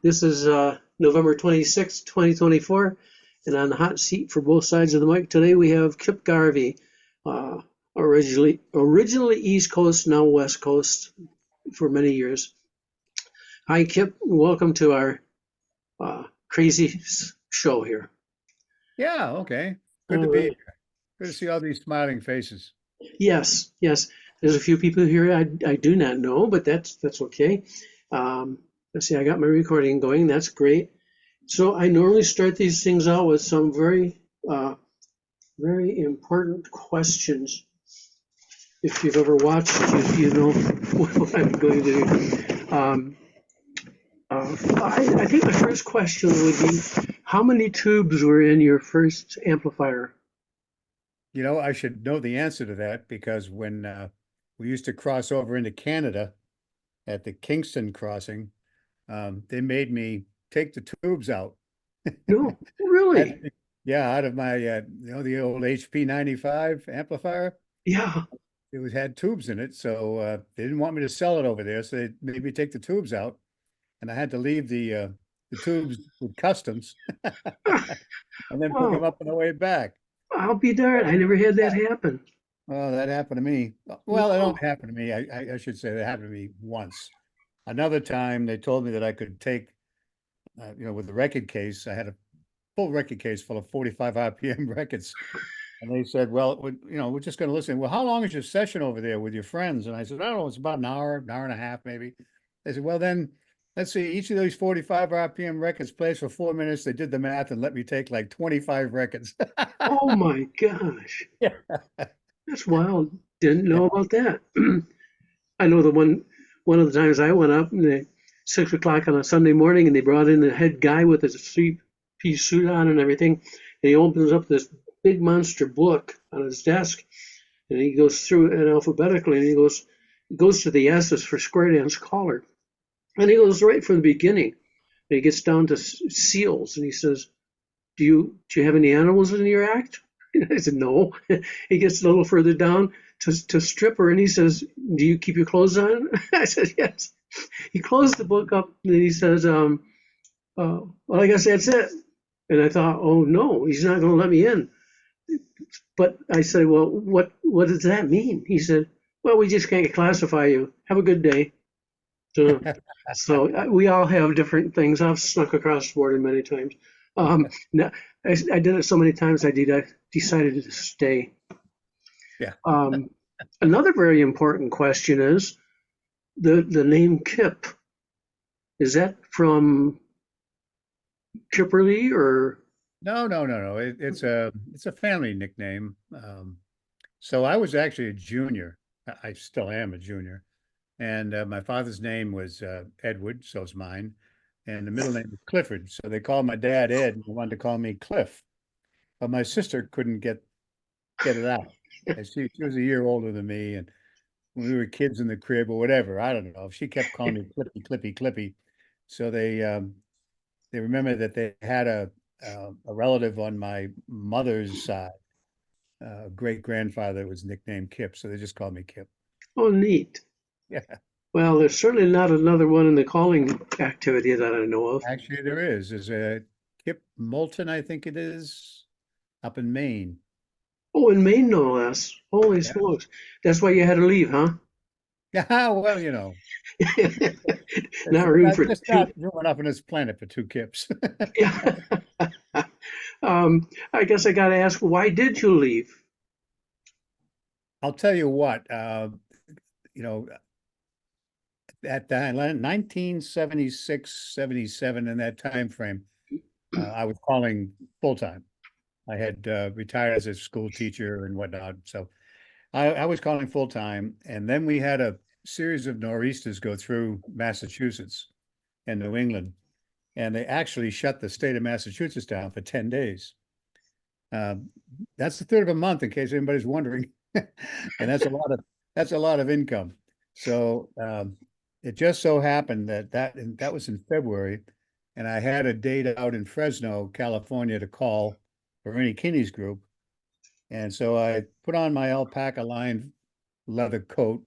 This is November 26th, 2024, and on the hot seat for both sides of the mic today we have Kip Garvey, uh, originally East Coast, now West Coast for many years. Hi, Kip. Welcome to our crazy show here. Yeah, okay. Good All to be right. here. Good to see all these smiling faces. Yes, yes. There's a few people here I do not know, but that's okay. Let's see. I got my recording going. That's great. So I normally start these things out with some uh, very important questions. If you've ever watched, you know what I'm going to do. I think the first question would be, how many tubes were in your first amplifier? You know, I should know the answer to that because when we used to cross over into Canada at the Kingston crossing, they made me take the tubes out. No, Had- really? yeah, out of my, the old HP 95 amplifier. Yeah. It was had tubes in it, so they didn't want me to sell it over there, so they made me take the tubes out, and I had to leave the tubes with customs and then pick them Wow. up on the way back. I'll be darned. I never had that happen. Oh, that happened to me. Well, it don't No. happen to me. I should say that happened to me once. Another time, they told me that I could take, with the record case, I had a full record case full of 45 RPM records. And they said, well, we're just going to listen. Well, how long is your session over there with your friends? And I said, I don't know, it's about an hour and a half, maybe. They said, well, then let's see, each of those 45 RPM records plays for 4 minutes. They did the math and let me take like 25 records. Oh my gosh. Yeah. That's wild. Didn't Yeah. know about that. I know one of the times I went up and 6 o'clock on a Sunday morning and they brought in the head guy with his three-piece suit on and everything. And he opens up this big monster book on his desk and he goes through it alphabetically and he goes to the S's for square dance caller. And he goes right from the beginning. And he gets down to seals and he says, do you have any animals in your act? I said, no. He gets a little further down to stripper and he says, do you keep your clothes on? I said, yes. He closed the book up and he says, well, I guess that's it. And I thought, oh no, he's not going to let me in. But I said, well, what does that mean? He said, well, we just can't classify you. Have a good day. So, so we all have different things. I've snuck across the border many times. No, I did it so many times. I decided to stay. Yeah. Um, Another very important question is the name Kip. Is that from Kipperly or? No, no, no, no. It's a family nickname. So I was actually a junior. I still am a junior. And my father's name was Edward, so is mine. And the middle name was Clifford. So they called my dad Ed and they wanted to call me Cliff. But my sister couldn't get it out. And she was a year older than me. And when we were kids in the crib or whatever, I don't know. She kept calling me Clippy, Clippy, Clippy. So they remember that they had a relative on my mother's side, great grandfather was nicknamed Kip. So they just called me Kip. Oh, neat. Yeah. Well, there's certainly not another one in the calling activity that I know of. Actually, there is. There's a Kip Moulton, I think it is, up in Maine. Oh, in Maine, no less. Holy Yeah. smokes. That's why you had to leave, huh? Yeah, well, Not room for there's two. not room enough on this planet for two Kips. Yeah. I guess I got to ask, why did you leave? I'll tell you what, you know, at that 1976, 77, in that time frame, I was calling full time. I had retired as a school teacher and whatnot. So I was calling full time. And then we had a series of nor'easters go through Massachusetts and New England. And they actually shut the state of Massachusetts down for 10 days. Um, that's a third of a month, in case anybody's wondering. And that's a lot of income. So it just so happened that was in February, and I had a date out in Fresno, California, to call for Ernie Kinney's group. And so I put on my alpaca lined leather coat,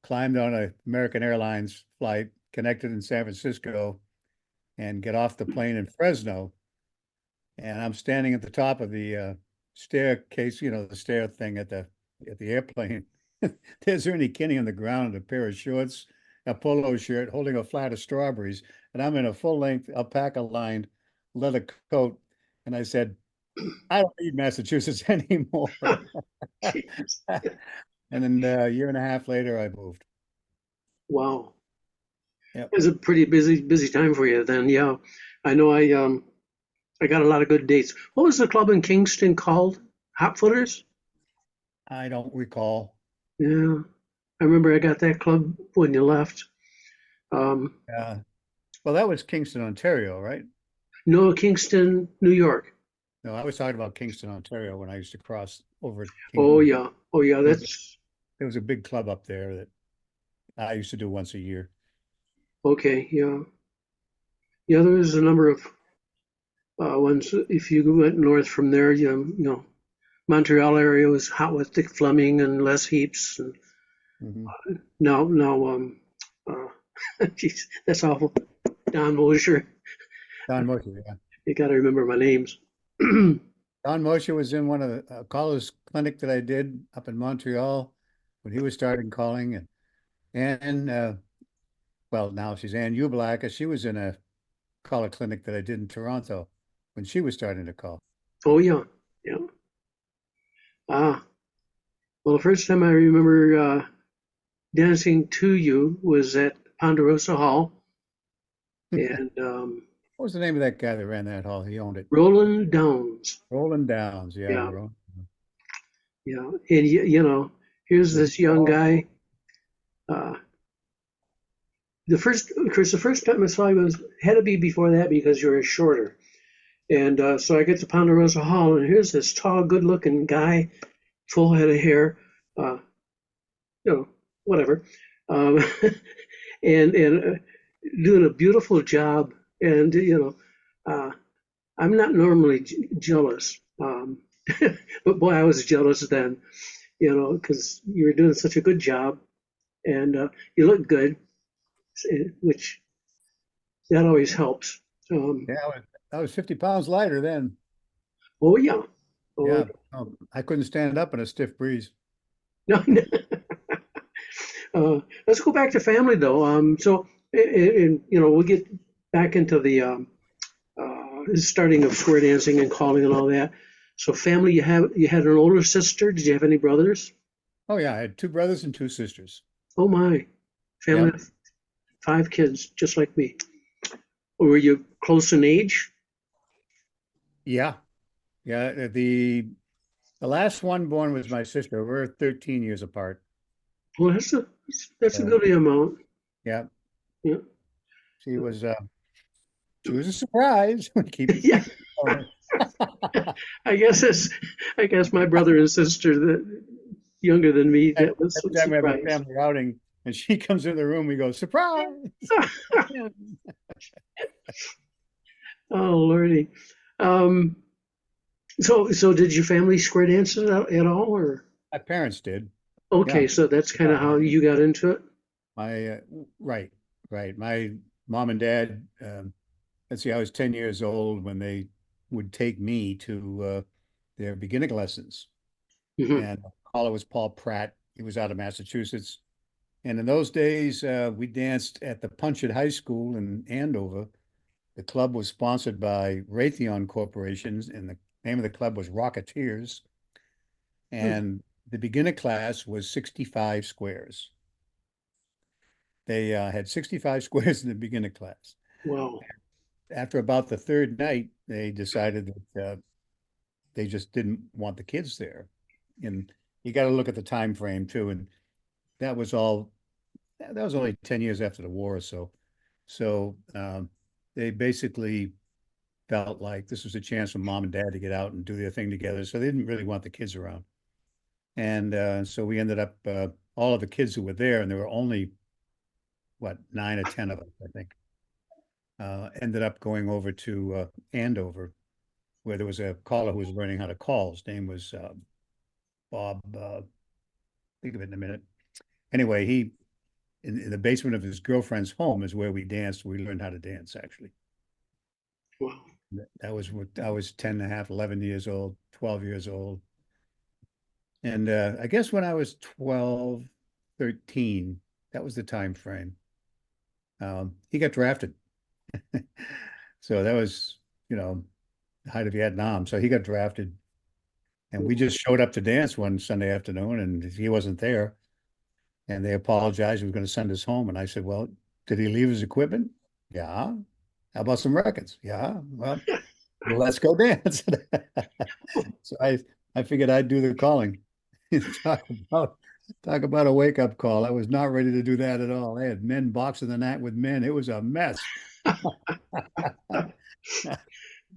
climbed on a American Airlines flight, connected in San Francisco, and get off the plane in Fresno. And I'm standing at the top of the staircase, the stair thing at the airplane. There's Ernie Kinney on the ground in a pair of shorts, a polo shirt, holding a flat of strawberries, and I'm in a full-length alpaca-lined leather coat. And I said, I don't need Massachusetts anymore. Jeez. And then a year and a half later, I moved. Wow. Yep. It was a pretty busy time for you then. Yeah. I know I got a lot of good dates. What was the club in Kingston called? Hot Footers? I don't recall. Yeah. I remember I got that club when you left. Um, Uh, well, that was Kingston, Ontario, right? no, Kingston, New York. No, I was talking about Kingston, Ontario when I used to cross over Oh Kingston. yeah. Oh yeah, There was, that's there was a big club up there that I used to do once a year. okay. Yeah. Yeah, there was a number of ones. If you went north from there, Montreal area was hot with Dick Fleming and Les Heaps. And Hmm. now, uh, geez, that's awful. Don Mosher. Don Moshe, yeah. You got to remember my names. Oh Don Moshe was in one of the college clinic that I did up in Montreal when he was starting calling, and well, now she's Ann Ublaka. She was in a call clinic that I did in Toronto when she was starting to call. yeah, yeah. Ah, well, the first time I remember dancing to you was at Ponderosa Hall, and What was the name of that guy that ran that hall? He owned it. Roland Downs. Roland Downs. Yeah, Yeah, Roland. yeah. And here's Was he this young tall? guy. Uh, of course, the first time I saw you had to be before that because you were shorter. And so I get to Ponderosa Hall, and here's this tall, good-looking guy, full head of hair, uh, you know, whatever, um, and doing a beautiful job. And I'm not normally jealous, but boy, I was jealous then, because you were doing such a good job, and you look good, which that always helps. Yeah, I was 50 pounds lighter then. Oh yeah, oh Yeah, I couldn't stand up in a stiff breeze. no, no. Let's go back to family though. So, and we'll get back into the starting of square dancing and calling and all that. So, family, you had an older sister. Did you have any brothers? Oh yeah, I had two brothers and two sisters. Oh my, family Yep. of 5 kids, just like me. Were you close in age? Yeah. Yeah. The last one born was my sister. We're 13 years apart. Well, that's a So good amount. yeah, Yeah, she was uh she was a surprise. We yeah. keep going. I guess it's, I guess my brother and sister that younger than me, Every that was a time we have a surprise. family outing and she comes in the room, we go, surprise. Yeah. Oh, Lordy. Um, so did your family square dance at all, or? My parents did. Okay, Yeah. so that's kind Yeah. of how you got into it. My right, right. My mom and dad, let's see, I was 10 years old when they would take me to their beginning lessons. Hmm. And the caller was Paul Pratt. He was out of Massachusetts. And in those days, we danced at the Punch at High School in Andover. The club was sponsored by Raytheon Corporations, and the name of the club was Rocketeers. And the beginner class was 65 squares. They had 65 squares in the beginner class. Wow. After about the third night, they decided that they just didn't want the kids there. And you got to look at the time frame too. And that was all, that was only 10 years after the war or so. So they basically felt like this was a chance for mom and dad to get out and do their thing together. So they didn't really want the kids around. And so we ended up, all of the kids who were there, and there were only, what, 9 or 10 of us, I think, ended up going over to Andover, where there was a caller who was learning how to call. His name was Bob. Think of it in a minute. Anyway, in the basement of his girlfriend's home is where we danced. We learned how to dance, actually. Wow. That was what I was 10 and a half, 11 years old, 12 years old. And I guess when I was 12, 13, that was the time frame. He got drafted. So that was, you know, the height of Vietnam. So he got drafted. And we just showed up to dance one Sunday afternoon and he wasn't there. And they apologized. He was going to send us home. And I said, well, did he leave his equipment? Yeah. How about some records? Yeah. Well, let's go dance. So I figured I'd do the calling. Talk about talk about a wake-up call. I was not ready to do that at all. I had men boxing the night with men. It was a mess.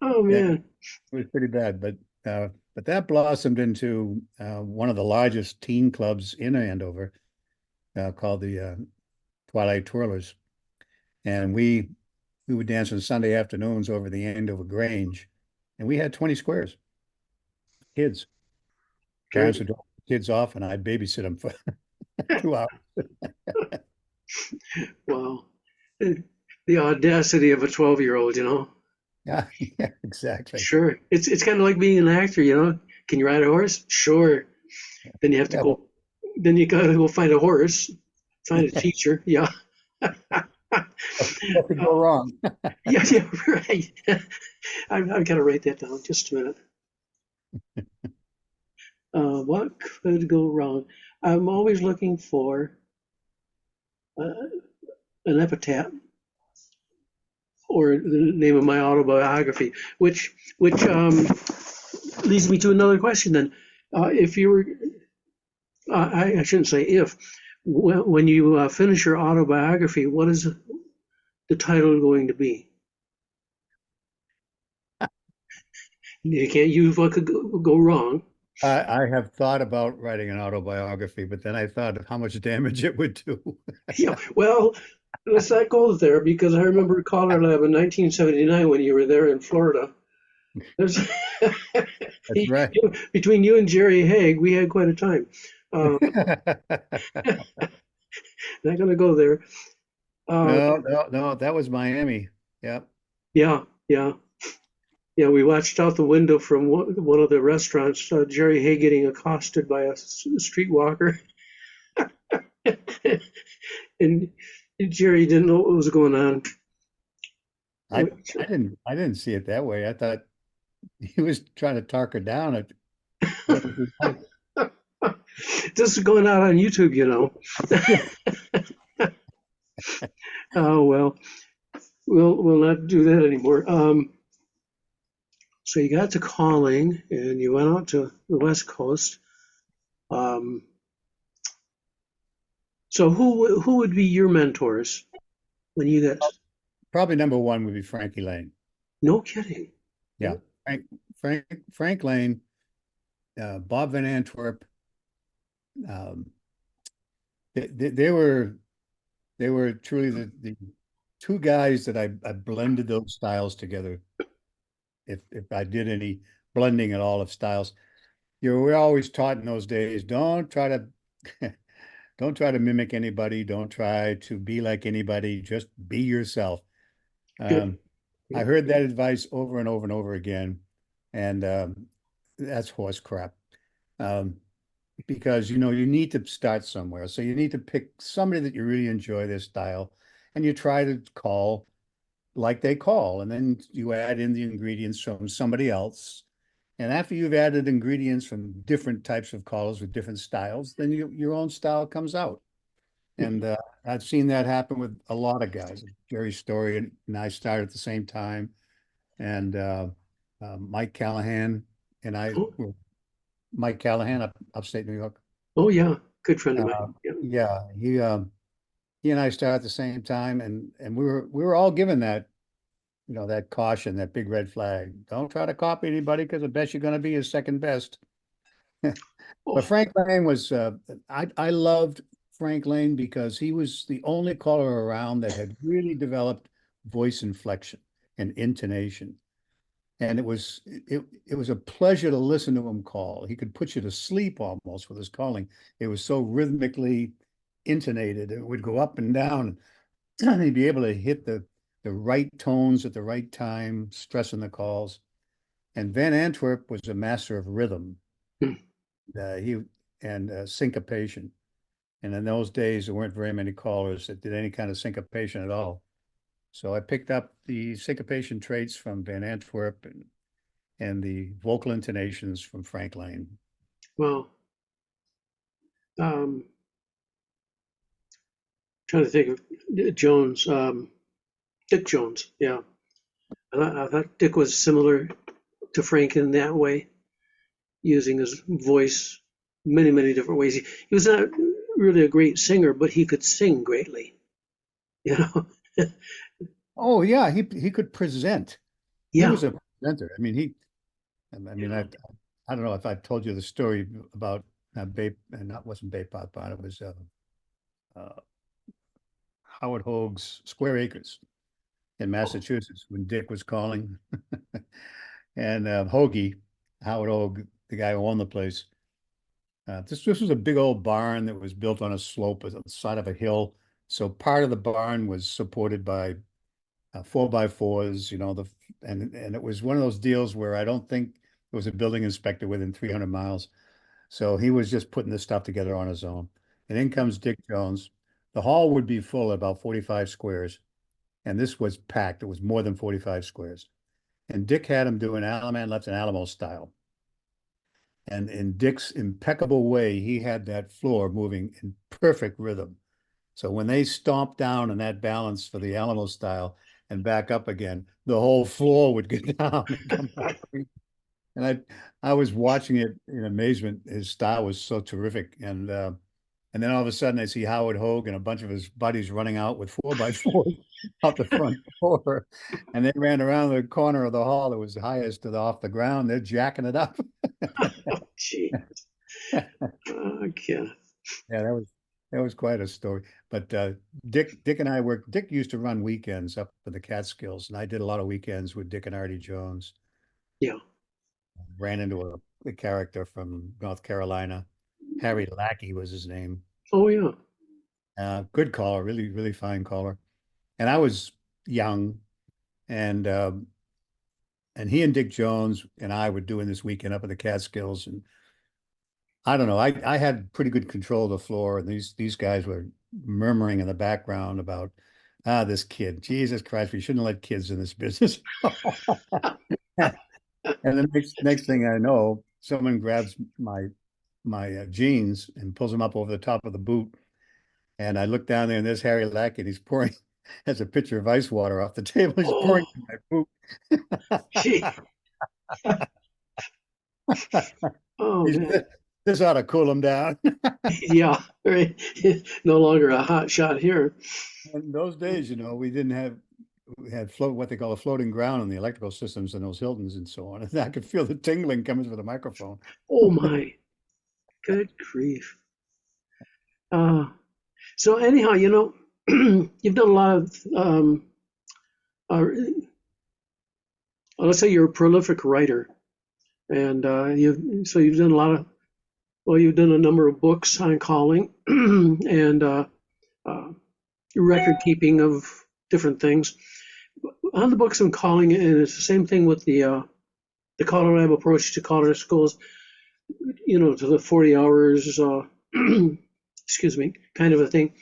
Oh Yeah, man. it was pretty bad, but that blossomed into one of the largest teen clubs in Andover, called the Twilight Twirlers, and we would dance on Sunday afternoons over the Andover Grange, and we had 20 squares, kids. Parents Good. would drop the kids off, and I'd babysit them for 2 hours. Wow. The audacity of a 12-year-old, you know. Yeah, yeah, exactly. Sure. It's kind of like being an actor, you know. Can you ride a horse? Sure. Then you have to Yeah, well, go. Then you gotta go find a horse, find a teacher. Yeah. what could go wrong? Yeah, yeah, right. I've got to write that down. Just a minute. What could go wrong? I'm always looking for uh, an epitaph or the name of my autobiography, which leads me to another question. Then, if you were, I shouldn't say if, when you finish your autobiography, what is the title going to be? You can't use what could go wrong. I have thought about writing an autobiography, but then I thought of how much damage it would do. Yeah, well, let's not go there because I remember Collar Lab in 1979 when you were there in Florida. There's That's right. between you and Jerry Haig, we had quite a time. Um, not gonna go there. Uh, No, no, no, that was Miami. Yeah. yeah, yeah, yeah. We watched out the window from one of the restaurants. Jerry Haig getting accosted by a streetwalker, and Jerry didn't know what was going on. I I didn't see it that way. I thought he was trying to talk her down at what was his name? This is going out on YouTube, you know. Yeah. Oh well, we'll not do that anymore. So you got to calling, and you went out to the West Coast. Um, so who would be your mentors when you got? Probably number one would be Frankie Lane. No kidding. Yeah. Frank Frank Frank Lane, Bob Van Antwerp. Um, they were truly the two guys that I blended those styles together. If I did any blending at all of styles, we're always taught in those days, don't try to mimic anybody, don't try to be like anybody, just be yourself. Good. Um, I heard that advice over and over and over again, and that's horse crap. Um, because you need to start somewhere. So you need to pick somebody that you really enjoy their style, and you try to call like they call, and then you add in the ingredients from somebody else. And after you've added ingredients from different types of callers with different styles, then your own style comes out. And I've seen that happen with a lot of guys. Jerry Story and I started at the same time, and Mike Callahan and I Oh, were Mike Callahan upstate New York. oh yeah, good friend of mine. Uh, Yeah. yeah, he and I started at the same time, and we were all given that caution, that big red flag. Don't try to copy anybody because the best you're going to be is second best. But Oh, Frank Lane was, I loved Frank Lane because he was the only caller around that had really developed voice inflection and intonation. And it was a pleasure to listen to him call. He could put you to sleep almost with his calling. It was so rhythmically intonated. It would go up and down. And he'd be able to hit the the right tones at the right time, stressing the calls. And Van Antwerp was a master of rhythm. Hmm. He and syncopation. And in those days, there weren't very many callers that did any kind of syncopation at all. So I picked up the syncopation traits from Van Antwerp and the vocal intonations from Frank Lane. Well, um, trying to think of Jones, Dick Jones. Yeah, I thought Dick was similar to Frank in that way, using his voice many, many different ways. He was not really a great singer, but he could sing greatly. You know, Oh yeah, he could present. He yeah. was a presenter. I mean, I don't know if I've told you the story about Bay, and that wasn't Bay Pot Pond. It was uh, Howard Hoag's Square Acres in Oh, Massachusetts when Dick was calling, and Hoagie, Howard Hoag, the guy who owned the place. This was a big old barn that was built on a slope on the side of a hill. So part of the barn was supported by 4x4s, and it was one of those deals where I don't think there was a building inspector within 300 miles. So he was just putting this stuff together on his own. And in comes Dick Jones. The hall would be full at about 45 squares, and this was packed. It was more than 45 squares. And Dick had him doing Alaman Left and Alamo style. And in Dick's impeccable way, he had that floor moving in perfect rhythm. So when they stomped down in that balance for the Alamo style and back up again, the whole floor would go down and come back. And I was watching it in amazement. His style was so terrific. And then all of a sudden I see Howard Hoag and a bunch of his buddies running out with 4x4 out the front door. And they ran around the corner of the hall that was highest to off the ground. They're jacking it up. Gee. Okay. Yeah, that was quite a story. But Dick and I worked. Dick used to run weekends up in the Catskills, and I did a lot of weekends with Dick and Artie Jones. Yeah. Ran into a character from North Carolina. Harry Lackey was his name. Oh, yeah. Good caller, really, really fine caller. And I was young, and and he and Dick Jones and I were doing this weekend up in the Catskills, and I don't know. I had pretty good control of the floor, and these guys were murmuring in the background about this kid. Jesus Christ, we shouldn't let kids in this business. And the next thing I know, someone grabs my jeans and pulls them up over the top of the boot, and I look down there, and there's Harry Lack, and he's pouring has a pitcher of ice water off the table. He's pouring Oh, in my boot. gee. Oh, He's, man. this ought to cool him down. Yeah. Right. No longer a hot shot here. In those days, we didn't have we had what they call a floating ground in the electrical systems in those Hiltons and so on. And I could feel the tingling coming from the microphone. Oh, my. Good grief. Uh, so, anyhow, you've done a lot of, uh, let's say you're a prolific writer. And you've done a lot of, well, you've done a number of books on calling and uh, record keeping of different things. On the books on calling, and it's the same thing with the caller lab approach to caller schools, to the 40 hours, excuse me, kind of a thing.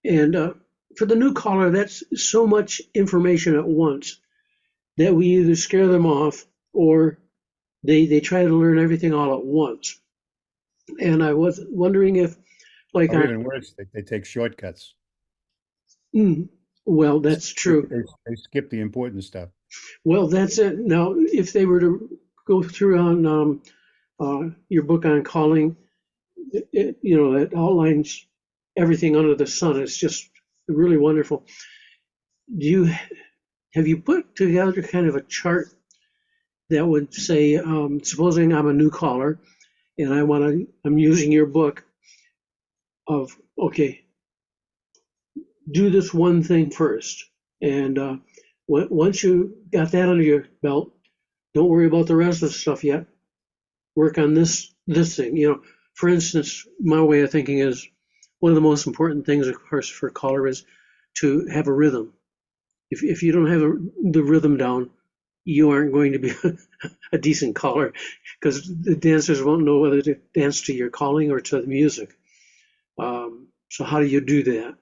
And for the new caller, that's so much information at once that we either scare them off or they try to learn everything all at once. And I was wondering if, like, Or even worse, they take shortcuts. mm, well, that's true. They skip the important stuff. Well, that's it. Now, if they were to go through on your book on calling, it outlines everything under the sun. It's just really wonderful. Do you have you put together kind of a chart that would say, supposing I'm a new caller and I'm using your book of, okay, do this one thing first. And once you got that under your belt, don't worry about the rest of the stuff yet. Work on this thing. For instance, my way of thinking is one of the most important things, of course, for a caller is to have a rhythm. If you don't have the rhythm down, you aren't going to be a decent caller because the dancers won't know whether to dance to your calling or to the music. So how do you do that?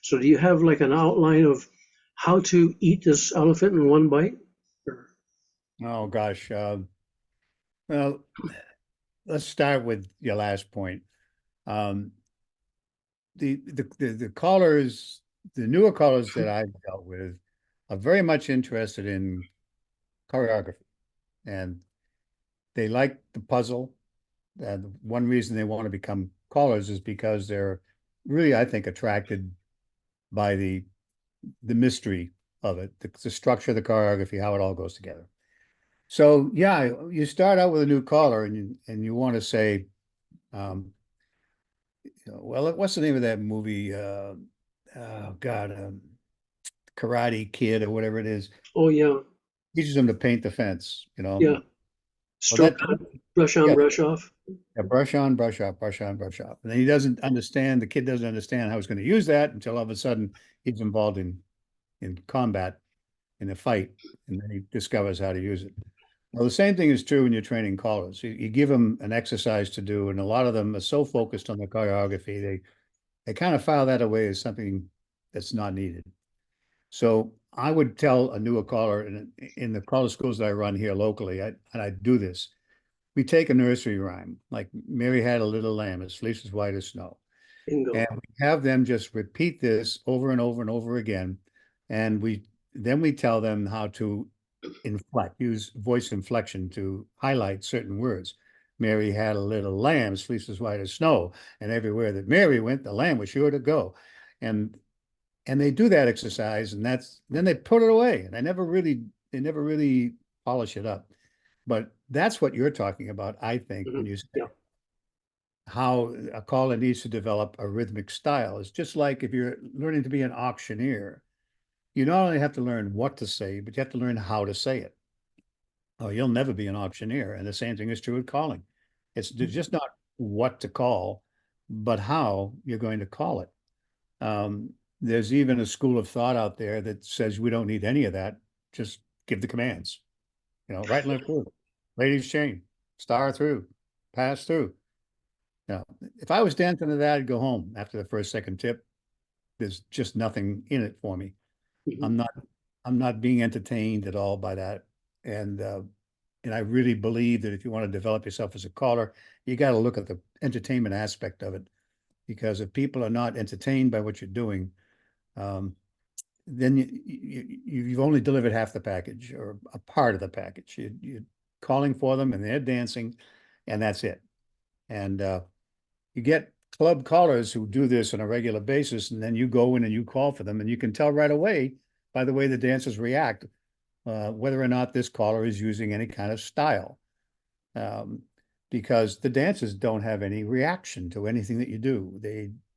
So do you have like an outline of how to eat this elephant in one bite? Oh gosh. Well, let's start with your last point. Um, the callers, the newer callers that I've dealt with are very much interested in choreography, and they like the puzzle. And one reason they want to become callers is because they're really, I think, attracted by the mystery of it, the structure of the choreography, how it all goes together. So yeah, you start out with a new caller and you want to say, um, well, what's the name of that movie? Oh God, Karate Kid or whatever it is. Oh yeah, Teaches them to paint the fence, you know. yeah. Well, Stroke on, yeah, brush off. yeah, brush on, brush off, brush on, brush off. And then he doesn't understand, the kid doesn't understand how he's going to use that until all of a sudden he's involved in combat, in a fight, and then he discovers how to use it. Well, the same thing is true when you're training callers. You give them an exercise to do, and a lot of them are so focused on the choreography, they kind of file that away as something that's not needed. So I would tell a newer caller in the caller schools that I run here locally, and I do this. We take a nursery rhyme, like Mary had a little lamb, its fleece was white as snow. And Bingo. we have them just repeat this over and over and over again. And we tell them how to inflect, use voice inflection to highlight certain words. Mary had a little lamb, its fleece was white as snow, and everywhere that Mary went, the lamb was sure to go. And and they do that exercise, and that's then they put it away, and they never really polish it up. But that's what you're talking about, I think, when Mhm. you Yeah. say how a caller needs to develop a rhythmic style. It's just like if you're learning to be an auctioneer, you not only have to learn what to say, but you have to learn how to say it. Oh, you'll never be an auctioneer. And the same thing is true with calling. It's just not what to call, but how you're going to call it. There's even a school of thought out there that says we don't need any of that. Just give the commands, right and left through, ladies chain, star through, pass through. Now, if I was dancing to that, I'd go home after the first, second tip. There's just nothing in it for me. Mhm. I'm not, I'm not being entertained at all by that. And, uh, and I really believe that if you want to develop yourself as a caller, you got to look at the entertainment aspect of it. Because if people are not entertained by what you're doing, um, then you've only delivered half the package or a part of the package. You're calling for them and they're dancing, and that's it. And you get club callers who do this on a regular basis, and then you go in and you call for them, and you can tell right away by the way the dancers react whether or not this caller is using any kind of style. Um, because the dancers don't have any reaction to anything that you do.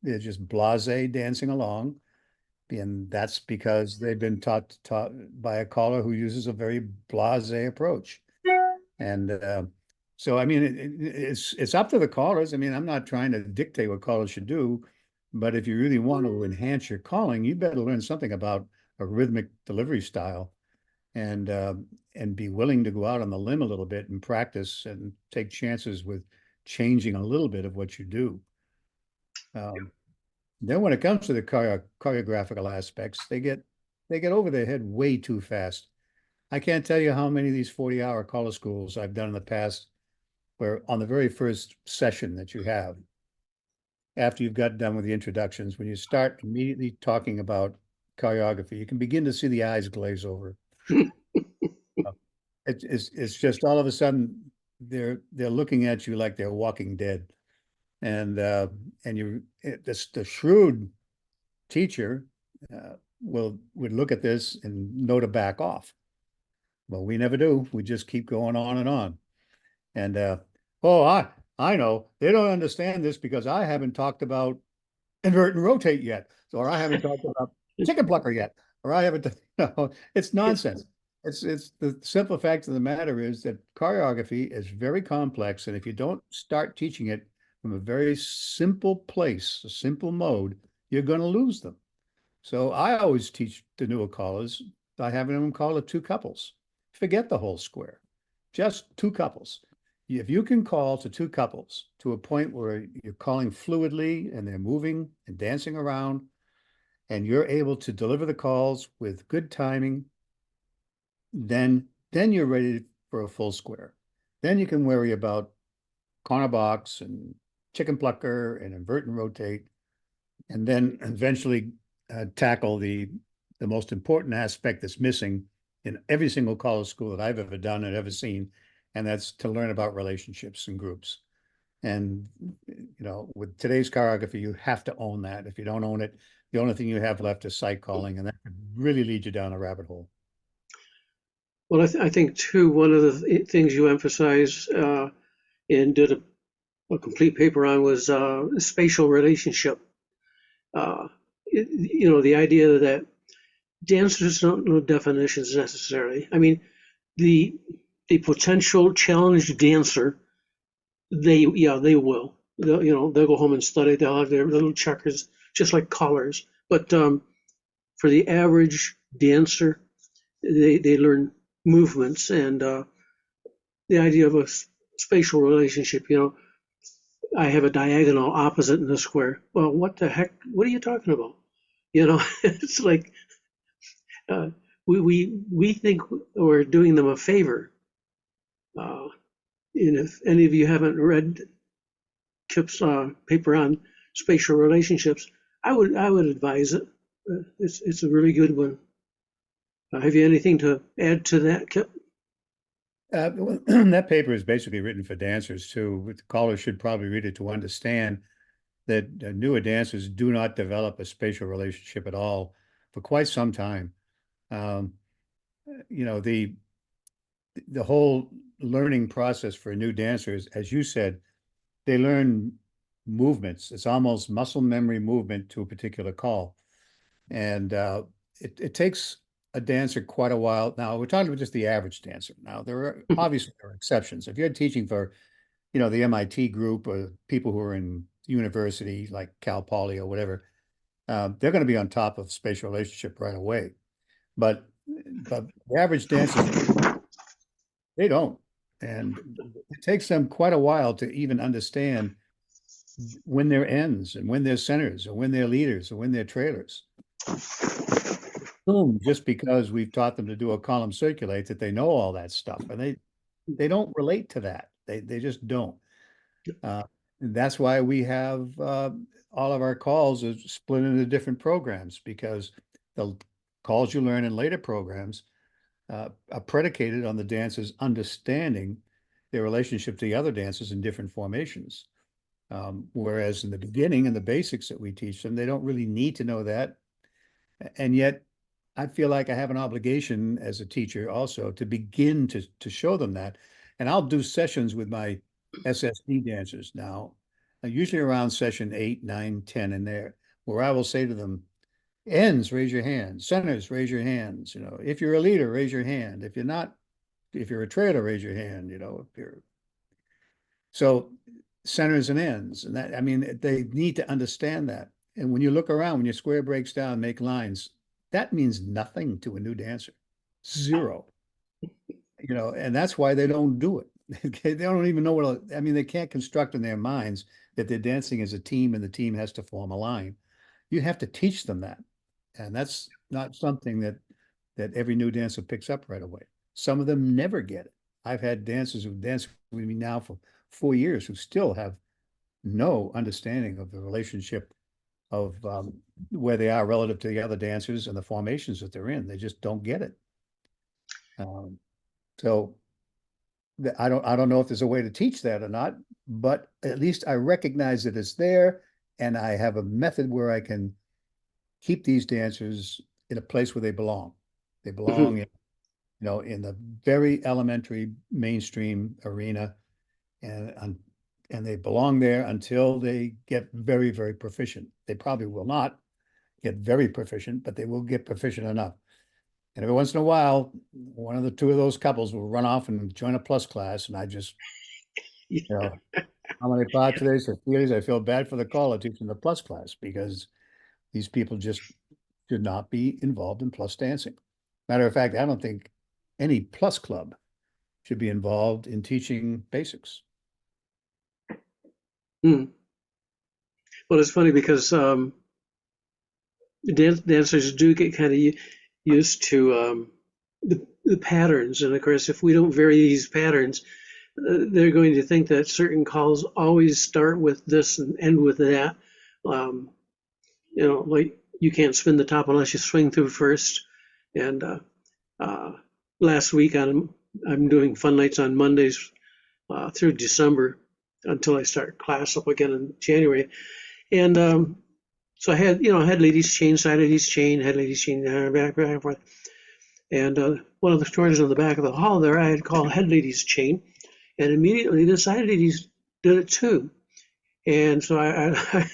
They're just blasé dancing along, and that's because they've been taught by a caller who uses a very blasé approach. And so, I mean, it's up to the callers. I mean, I'm not trying to dictate what callers should do, but if you really want to enhance your calling, you better learn something about a rhythmic delivery style and uh, and be willing to go out on the limb a little bit and practice and take chances with changing a little bit of what you do. Um, then when it comes to the choreographical aspects, they get over their head way too fast. I can't tell you how many of these 40-hour caller schools I've done in the past where on the very first session that you have, after you've got done with the introductions, when you start immediately talking about choreography, you can begin to see the eyes glaze over. It's just all of a sudden they're looking at you like they're walking dead. And the shrewd teacher would look at this and know to back off. Well, we never do. We just keep going on and on. And oh, I know they don't understand this because I haven't talked about invert and rotate yet, or I haven't talked about chicken plucker yet, or I haven't. It's nonsense. It's the simple fact of the matter is that choreography is very complex, and if you don't start teaching it from a very simple place, a simple mode, you're going to lose them. So I always teach the newer callers by having them call it two couples. Forget the whole square, just two couples. If you can call to two couples to a point where you're calling fluidly and they're moving and dancing around, and you're able to deliver the calls with good timing, then you're ready for a full square. Then you can worry about corner box and chicken plucker and invert and rotate, and then eventually tackle the most important aspect that's missing in every single college school that I've ever done and ever seen, and that's to learn about relationships and groups. And with today's choreography, you have to own that. If you don't own it, the only thing you have left is sight calling, and that could really lead you down a rabbit hole. Well, I think too, one of the things you emphasize and did a complete paper on was spatial relationship. The idea that dancers don't know definitions necessarily. I mean, the a potential challenged dancer, they will. They'll go home and study. They'll have their little checkers, just like colors. But for the average dancer, they learn movements and the idea of a spatial relationship. I have a diagonal opposite in the square. Well, what the heck? What are you talking about? It's like we think we're doing them a favor. And if any of you haven't read Kip's paper on spatial relationships, I would advise it. It's a really good one. Have you anything to add to that, Kip? That paper is basically written for dancers too. The callers should probably read it to understand that newer dancers do not develop a spatial relationship at all for quite some time. Um, you know, the whole learning process for new dancers, as you said, they learn movements. It's almost muscle memory movement to a particular call. And it takes a dancer quite a while. Now, we're talking about just the average dancer. Now, there are exceptions. If you're teaching for, the MIT group or people who are in university like Cal Poly or whatever, they're going to be on top of spatial relationship right away. But the average dancers, they don't. And it takes them quite a while to even understand when they're ends and when they're centers or when they're leaders or when they're trailers. Assume just because we've taught them to do a column circulate that they know all that stuff, and they don't relate to that. They just don't. Uh, and that's why we have all of our calls are split into different programs because the calls you learn in later programs are predicated on the dancers understanding their relationship to the other dancers in different formations. Whereas in the beginning and the basics that we teach them, they don't really need to know that. And yet, I feel like I have an obligation as a teacher also to begin to show them that. And I'll do sessions with my SSD dancers now, usually around session 8, 9, 10 in there, where I will say to them, ends, raise your hand. Centers, raise your hands. If you're a leader, raise your hand. If you're not, if you're a trailer, raise your hand. If you're so centers and ends, and that I mean they need to understand that. And when you look around, when your square breaks down, make lines, that means nothing to a new dancer, zero. And that's why they don't do it. They don't even know I mean, they can't construct in their minds that they're dancing as a team and the team has to form a line. You have to teach them that. And that's not something that every new dancer picks up right away. Some of them never get it. I've had dancers who dance with me now for 4 years who still have no understanding of the relationship of where they are relative to the other dancers and the formations that they're in. They just don't get it. So I don't know if there's a way to teach that or not, but at least I recognize that it's there, and I have a method where I can keep these dancers in a place where they belong. They belong in the very elementary mainstream arena, and and they belong there until they get very, very proficient. They probably will not get very proficient, but they will get proficient enough. And every once in a while, one of the two of those couples will run off and join a plus class. And I just, you know, how many padres or theaters, I feel bad for the caller teaching the plus class because these people just should not be involved in plus dancing. Matter of fact, I don't think any plus club should be involved in teaching basics. Hmm. Well, it's funny because dancers do get kind of used to the patterns, and of course, if we don't vary these patterns, they're going to think that certain calls always start with this and end with that. Um, like you can't spin the top unless you swing through first. And uh, last week I'm doing fun nights on Mondays through December until I start class up again in January. And so I had head ladies chain, side ladies chain, head ladies chain, back and forth. And one of the stores in the back of the hall there, I had called head ladies chain, and immediately the side ladies did it too. And so I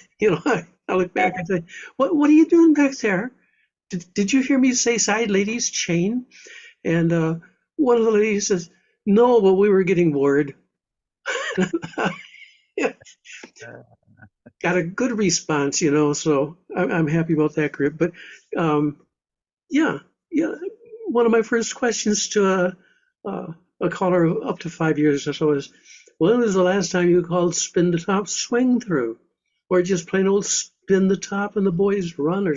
look back and say, what are you doing back there? Did you hear me say side ladies chain? And one of the ladies says, no, but we were getting bored. Got a good response, so I'm happy about that group. But um, yeah, yeah. One of my first questions to a caller of up to 5 years or so is, when was the last time you called spin the top swing through? Or just plain old spin the top and the boys run, or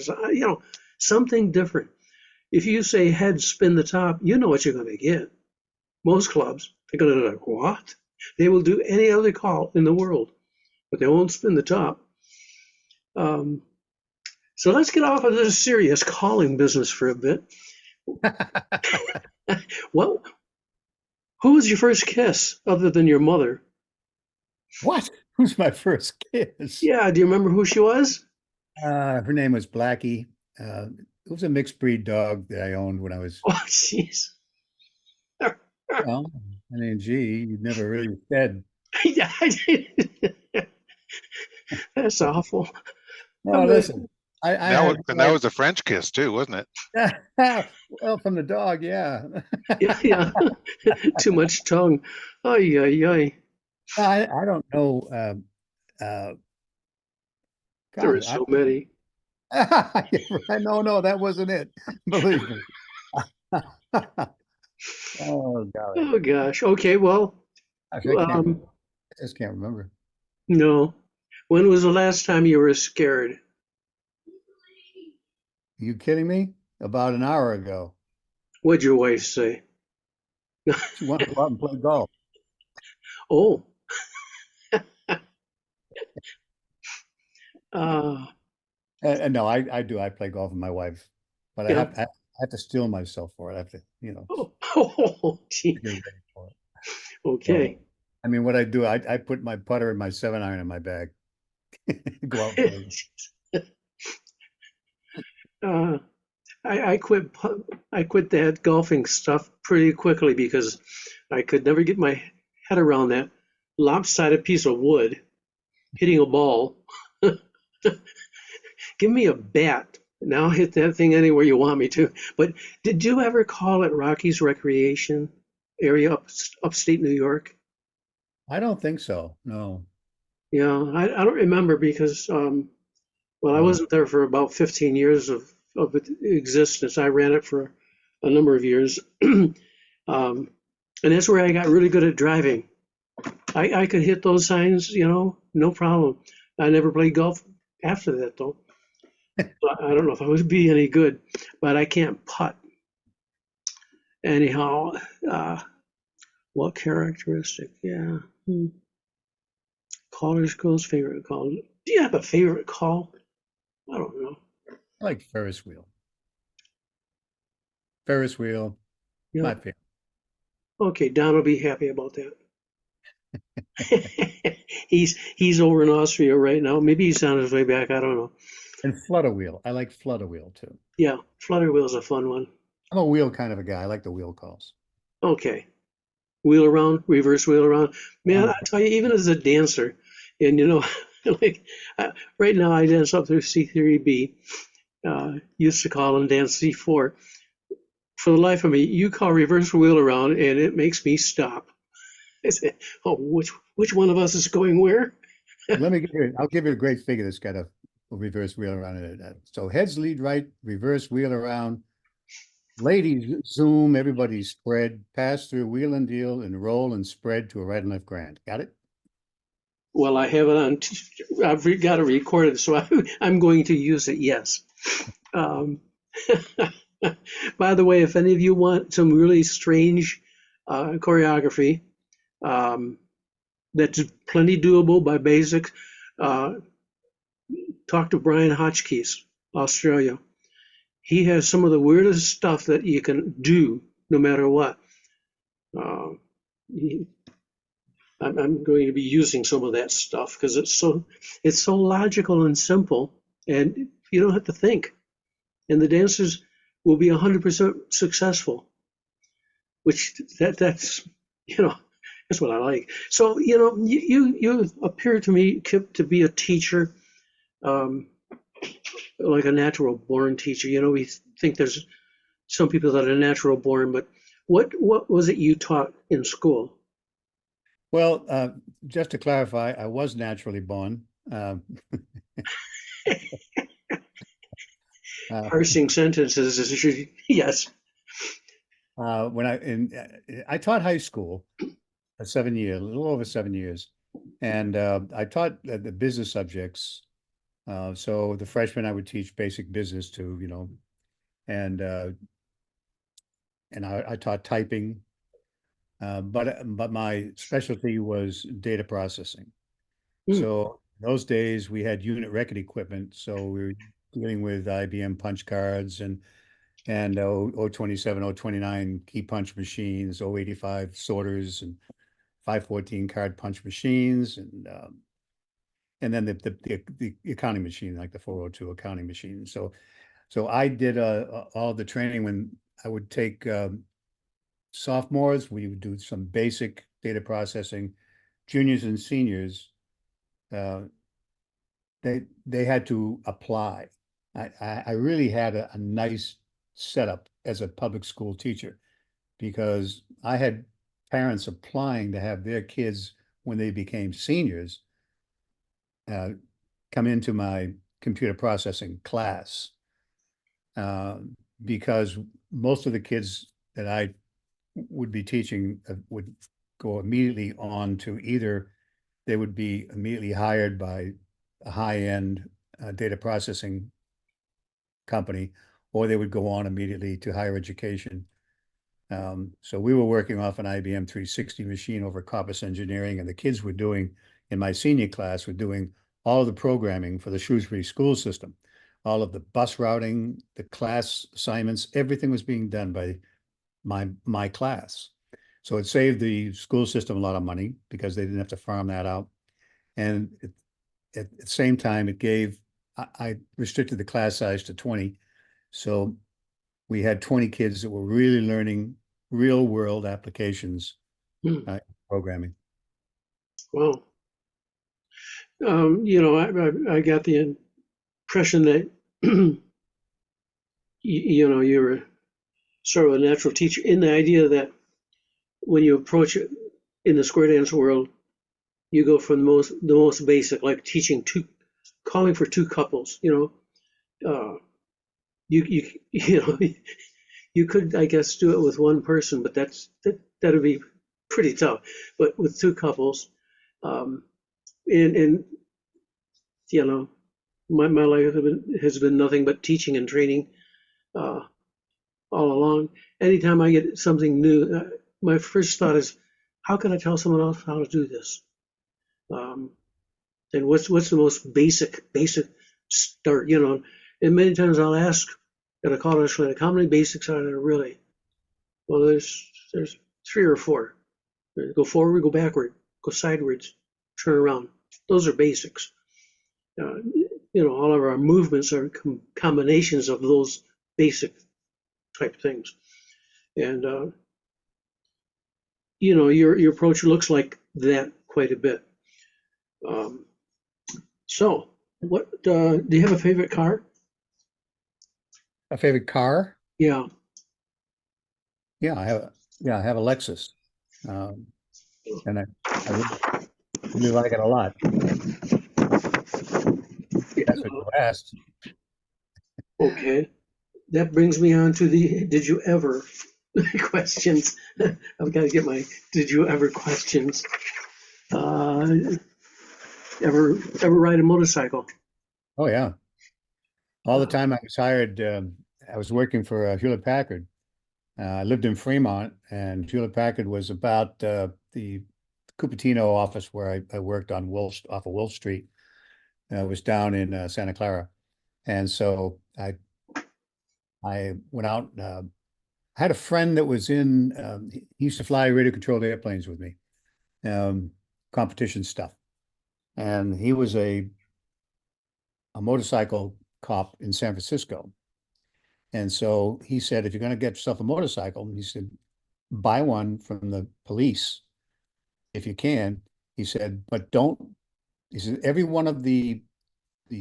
something different. If you say head spin the top, you know what you're going to get. Most clubs, they're going to be like, what? They will do any other call in the world, but they won't spin the top. Um, so let's get off of this serious calling business for a bit. Well, who was your first kiss other than your mother? What? Who's my first kiss? Yeah, do you remember who she was? Her name was Blackie. It was a mixed breed dog that I owned when I was, Oh, jeez. well, I mean, gee, you never really said. Yeah, that's awful. No, I'm like, listen, I That was, had and that was a French kiss too, wasn't it? well, from the dog, yeah. yeah, yeah. Too much tongue. Ay, ay, ay. I don't know. There God, are so many. no, that wasn't it. Believe me. Oh, golly. Oh gosh. Okay. Well, I can't, um, I just can't remember. no. When was the last time you were scared? You kidding me? About an hour ago. What'd your wife say? She wanted to go out and play golf. Oh, uh, And no, I do. I play golf with my wife, but yeah. I have to steel myself for it. I have to, Oh, oh, gee. get ready for it. So, Okay. I mean, what I do, I put my putter and my 7-iron in my bag. Go out and play. Uh, I quit. I quit that golfing stuff pretty quickly because I could never get my head around that lopsided piece of wood hitting a ball. Give me a bat, and I'll hit that thing anywhere you want me to. But did you ever call it Rockies Recreation area upstate New York? I don't think so. No. Yeah, I don't remember because well, I Uh, wasn't there for about 15 years of its existence. I ran it for a number of years. And that's where I got really good at driving. I could hit those signs, no problem. I never played golf after that, though. So I don't know if I would be any good, but I can't putt. Anyhow, what characteristic? Yeah. Caller's girl's favorite call. Do you have a favorite call? I don't know. I like Ferris wheel. Ferris wheel, Yeah. my favorite. Okay, Don will be happy about that. He's over in Austria right now. Maybe he's on his way back. I don't know. And flutter wheel. I like flutter wheel too. Yeah, flutter wheel's a fun one. I'm a wheel kind of a guy. I like the wheel calls. Okay, wheel around, reverse wheel around. Man, Um, I tell you, even as a dancer, and like right now I dance up through C3B. Used to call and dance C4. For the life of me, you call reverse wheel around, and it makes me stop. I say, oh, which one of us is going where? I'll give you a great figure that's got a reverse wheel around. So heads lead right, reverse wheel around. Ladies zoom, everybody spread, pass through, wheel and deal, and roll and spread to a right and left grand. Got it? Well, I have it on. I've got it recorded, so I'm going to use it. Yes. Um, by the way, if any of you want some really strange choreography, that's plenty doable by basics, talk to Brian Hotchkiss, Australia. He has some of the weirdest stuff that you can do no matter what. Uh, I'm going to be using some of that stuff because it's so logical and simple, and you don't have to think. And the dancers will be 100% successful, which that's that's what I like. So you appear to me, Kip, to be a teacher, um, like a natural born teacher. We think there's some people that are natural born, but what was it you taught in school? Well, just to clarify, I was naturally born. Parsing sentences is yes. When I taught high school for 7 years, a little over 7 years, and I taught the business subjects. So the freshmen I would teach basic business to, and I taught typing, but my specialty was data processing. Hmm. So in those days we had unit record equipment, so we were dealing with IBM punch cards and 027, 029 key punch machines, 085 sorters, and 514 card punch machines, and then the accounting machine, like the 402 accounting machine. So I did all the training when I would take sophomores. We would do some basic data processing. Juniors and seniors, uh, they had to apply. I really had a nice setup as a public school teacher because I had parents applying to have their kids when they became seniors uh, come into my computer processing class uh, because most of the kids that I would be teaching would go immediately on to either they would be immediately hired by a high-end data processing company, or they would go on immediately to higher education. So we were working off an IBM 360 machine over Corpus Engineering, and the kids were doing, in my senior class, were doing all of the programming for the Shrewsbury school system, all of the bus routing, the class assignments, everything was being done by my class. So it saved the school system a lot of money because they didn't have to farm that out. And at the same time, I restricted the class size to 20. So we had 20 kids that were really learning real world applications Hmm. programming. Well, I got the impression that you were sort of a natural teacher in the idea that when you approach it in the square dance world, you go from the most basic, like teaching calling for two couples. You you know you could, I guess, do it with one person, but that'd be pretty tough. But with two couples, um, and my life has been nothing but teaching and training uh, all along. Anytime I get something new, my first thought is, how can I tell someone else how to do this? Um, and what's the most basic start? And many times I'll ask at a college, like, how many basics are there really? Well, there's three or four. Go forward, go backward, go sideways, turn around. Those are basics. Uh, all of our movements are combinations of those basic type things. And your approach looks like that quite a bit. Um, so, what do you have a favorite car? A favorite car? Yeah. Yeah, I have a Lexus. Um, and I really like it a lot. That's what you asked. Okay. That brings me on to the did you ever questions. I've got to get my did you ever questions. Uh, ever ride a motorcycle? Oh, yeah. All the time I was hired, I was working for Hewlett Packard. I lived in Fremont, and Hewlett Packard was about the Cupertino office where I worked on off of Wolf Street. Was down in Santa Clara, and so I went out. I had a friend that was in. He used to fly radio controlled airplanes with me, um, competition stuff, and he was a motorcycle cop in San Francisco. And so he said, if you're going to get yourself a motorcycle, he said, buy one from the police if you can. He said, but don't, he said, every one of the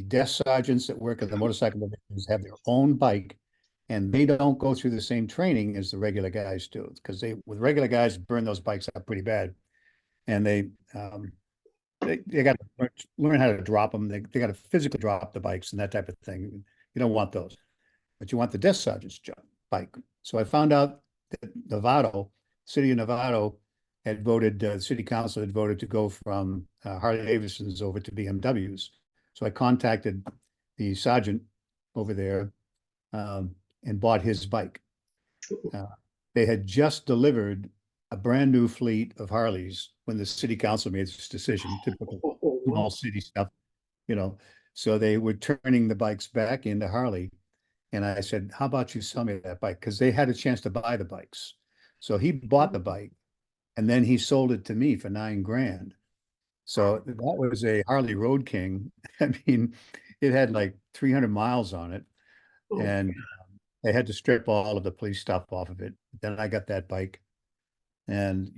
desk sergeants that work at the motorcycle divisions have their own bike, and they don't go through the same training as the regular guys do, because with regular guys burn those bikes up pretty bad. And they got to learn how to drop them. They got to physically drop the bikes and that type of thing. You don't want those, but you want the desk sergeant's bike. So I found out that city of Novato had voted, the city council had voted to go from Harley Davidsons over to BMWs. So I contacted the sergeant over there and bought his bike. They had just delivered a brand new fleet of Harleys when the city council made this decision, typical small city stuff, you know. So they were turning the bikes back into Harley. And I said, how about you sell me that bike? Because they had a chance to buy the bikes. So he bought the bike and then he sold it to me for $9,000. So that was a Harley Road King. I mean, it had like 300 miles on it. And they had to strip all of the police stuff off of it. Then I got that bike. And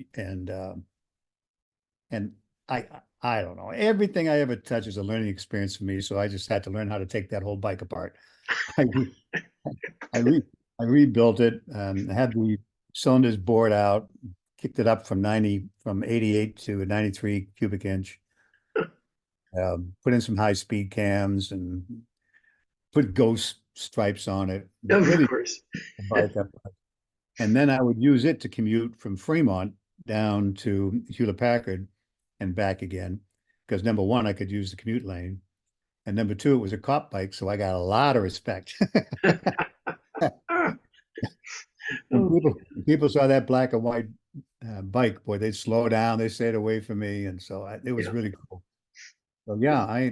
I I don't know. Everything I ever touch is a learning experience for me. So I just had to learn how to take that whole bike apart. I I, re, I rebuilt it and had the cylinders bored out, kicked it up from 88 to a 93 cubic inch. Put in some high speed cams and put ghost stripes on it. Of Really course. bike up. And then I would use it to commute from Fremont down to Hewlett Packard and back again. Because number one, I could use the commute lane. And number two, it was a cop bike, so I got a lot of respect. When people saw that black and white bike, boy, they'd slow down, they stayed away from me. And so it was really cool. So yeah, I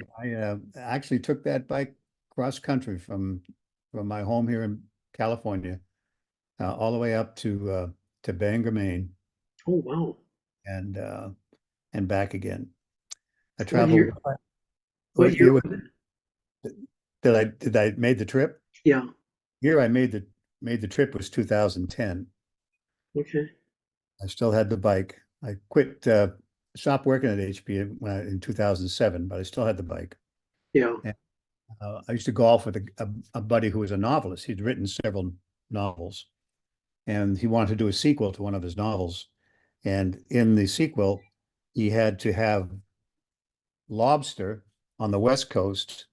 actually took that bike cross country from my home here in California all the way up to Bangor, Maine, Oh, wow. and back again. I What traveled. year? What What year year was it? did I made the trip? Yeah. Year I made the trip was 2010. Okay. I still had the bike. I quit stopped working at HP in 2007, but I still had the bike. Yeah. And, I used to golf with a buddy who was a novelist. He'd written several novels, and he wanted to do a sequel to one of his novels. And in the sequel, he had to have lobster on the West Coast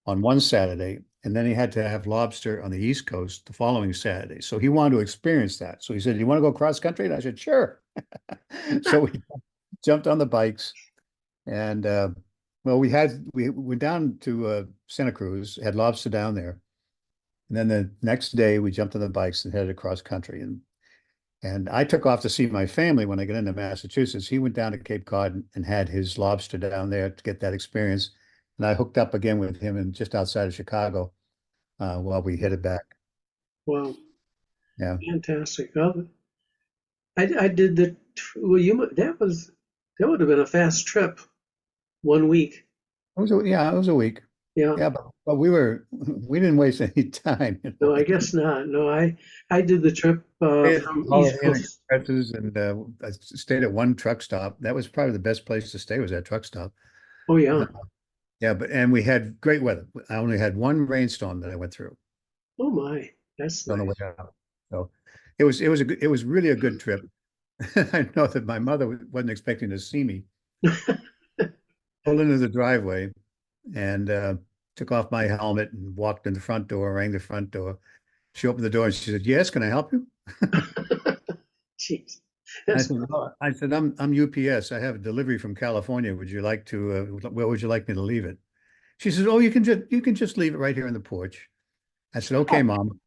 on one Saturday, and then he had to have lobster on the East Coast the following Saturday. So he wanted to experience that. So he said, "You want to go cross country?" And I said, "Sure." So we jumped on the bikes, and well, we went down to Santa Cruz, had lobster down there, and then the next day we jumped on the bikes and headed across country. And I took off to see my family when I got into Massachusetts. He went down to Cape Cod and had his lobster down there to get that experience. And I hooked up again with him and just outside of Chicago while we headed back. Wow. Yeah. Fantastic. Well, I did well, that would have been a fast trip. 1 week. It was a week. Yeah. Yeah, but we didn't waste any time. No, I guess not. No, I did the trip from All East the Coast. expresses and I stayed at one truck stop. That was probably the best place to stay was that truck stop. Oh, yeah. Yeah, and we had great weather. I only had one rainstorm that I went through Oh, my. That's on the way nice. out. So it was really a good trip. I know that my mother wasn't expecting to see me. Pulled into the driveway and took off my helmet and walked in the front door, rang the front door. She opened the door and she said, "Yes, can I help you?" Jeez. I That's said, funny. "No." I said, I'm UPS. I have a delivery from California. Would you like to, where would you like me to leave it?" She says, "Oh, you can just leave it right here on the porch." I said, "Okay, Mom."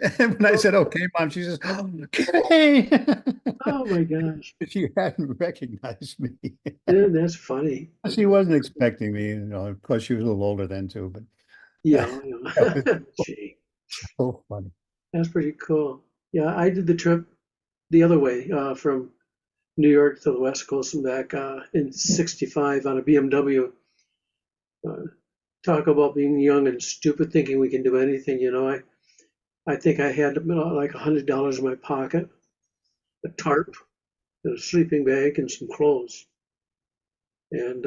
And when I said, "Okay, Mom," she says, "Okay." Oh my gosh. She hadn't recognized me. Yeah, that's funny. She wasn't expecting me, of course she was a little older then too, but Yeah, that was yeah. Gee, so funny. that's pretty cool. Yeah, I did the trip the other way, from New York to the West Coast and back, in '65 on a BMW. Uh, Talk about being young and stupid, thinking we can do anything. I think I had like $100 in my pocket, a tarp, and a sleeping bag, and some clothes. And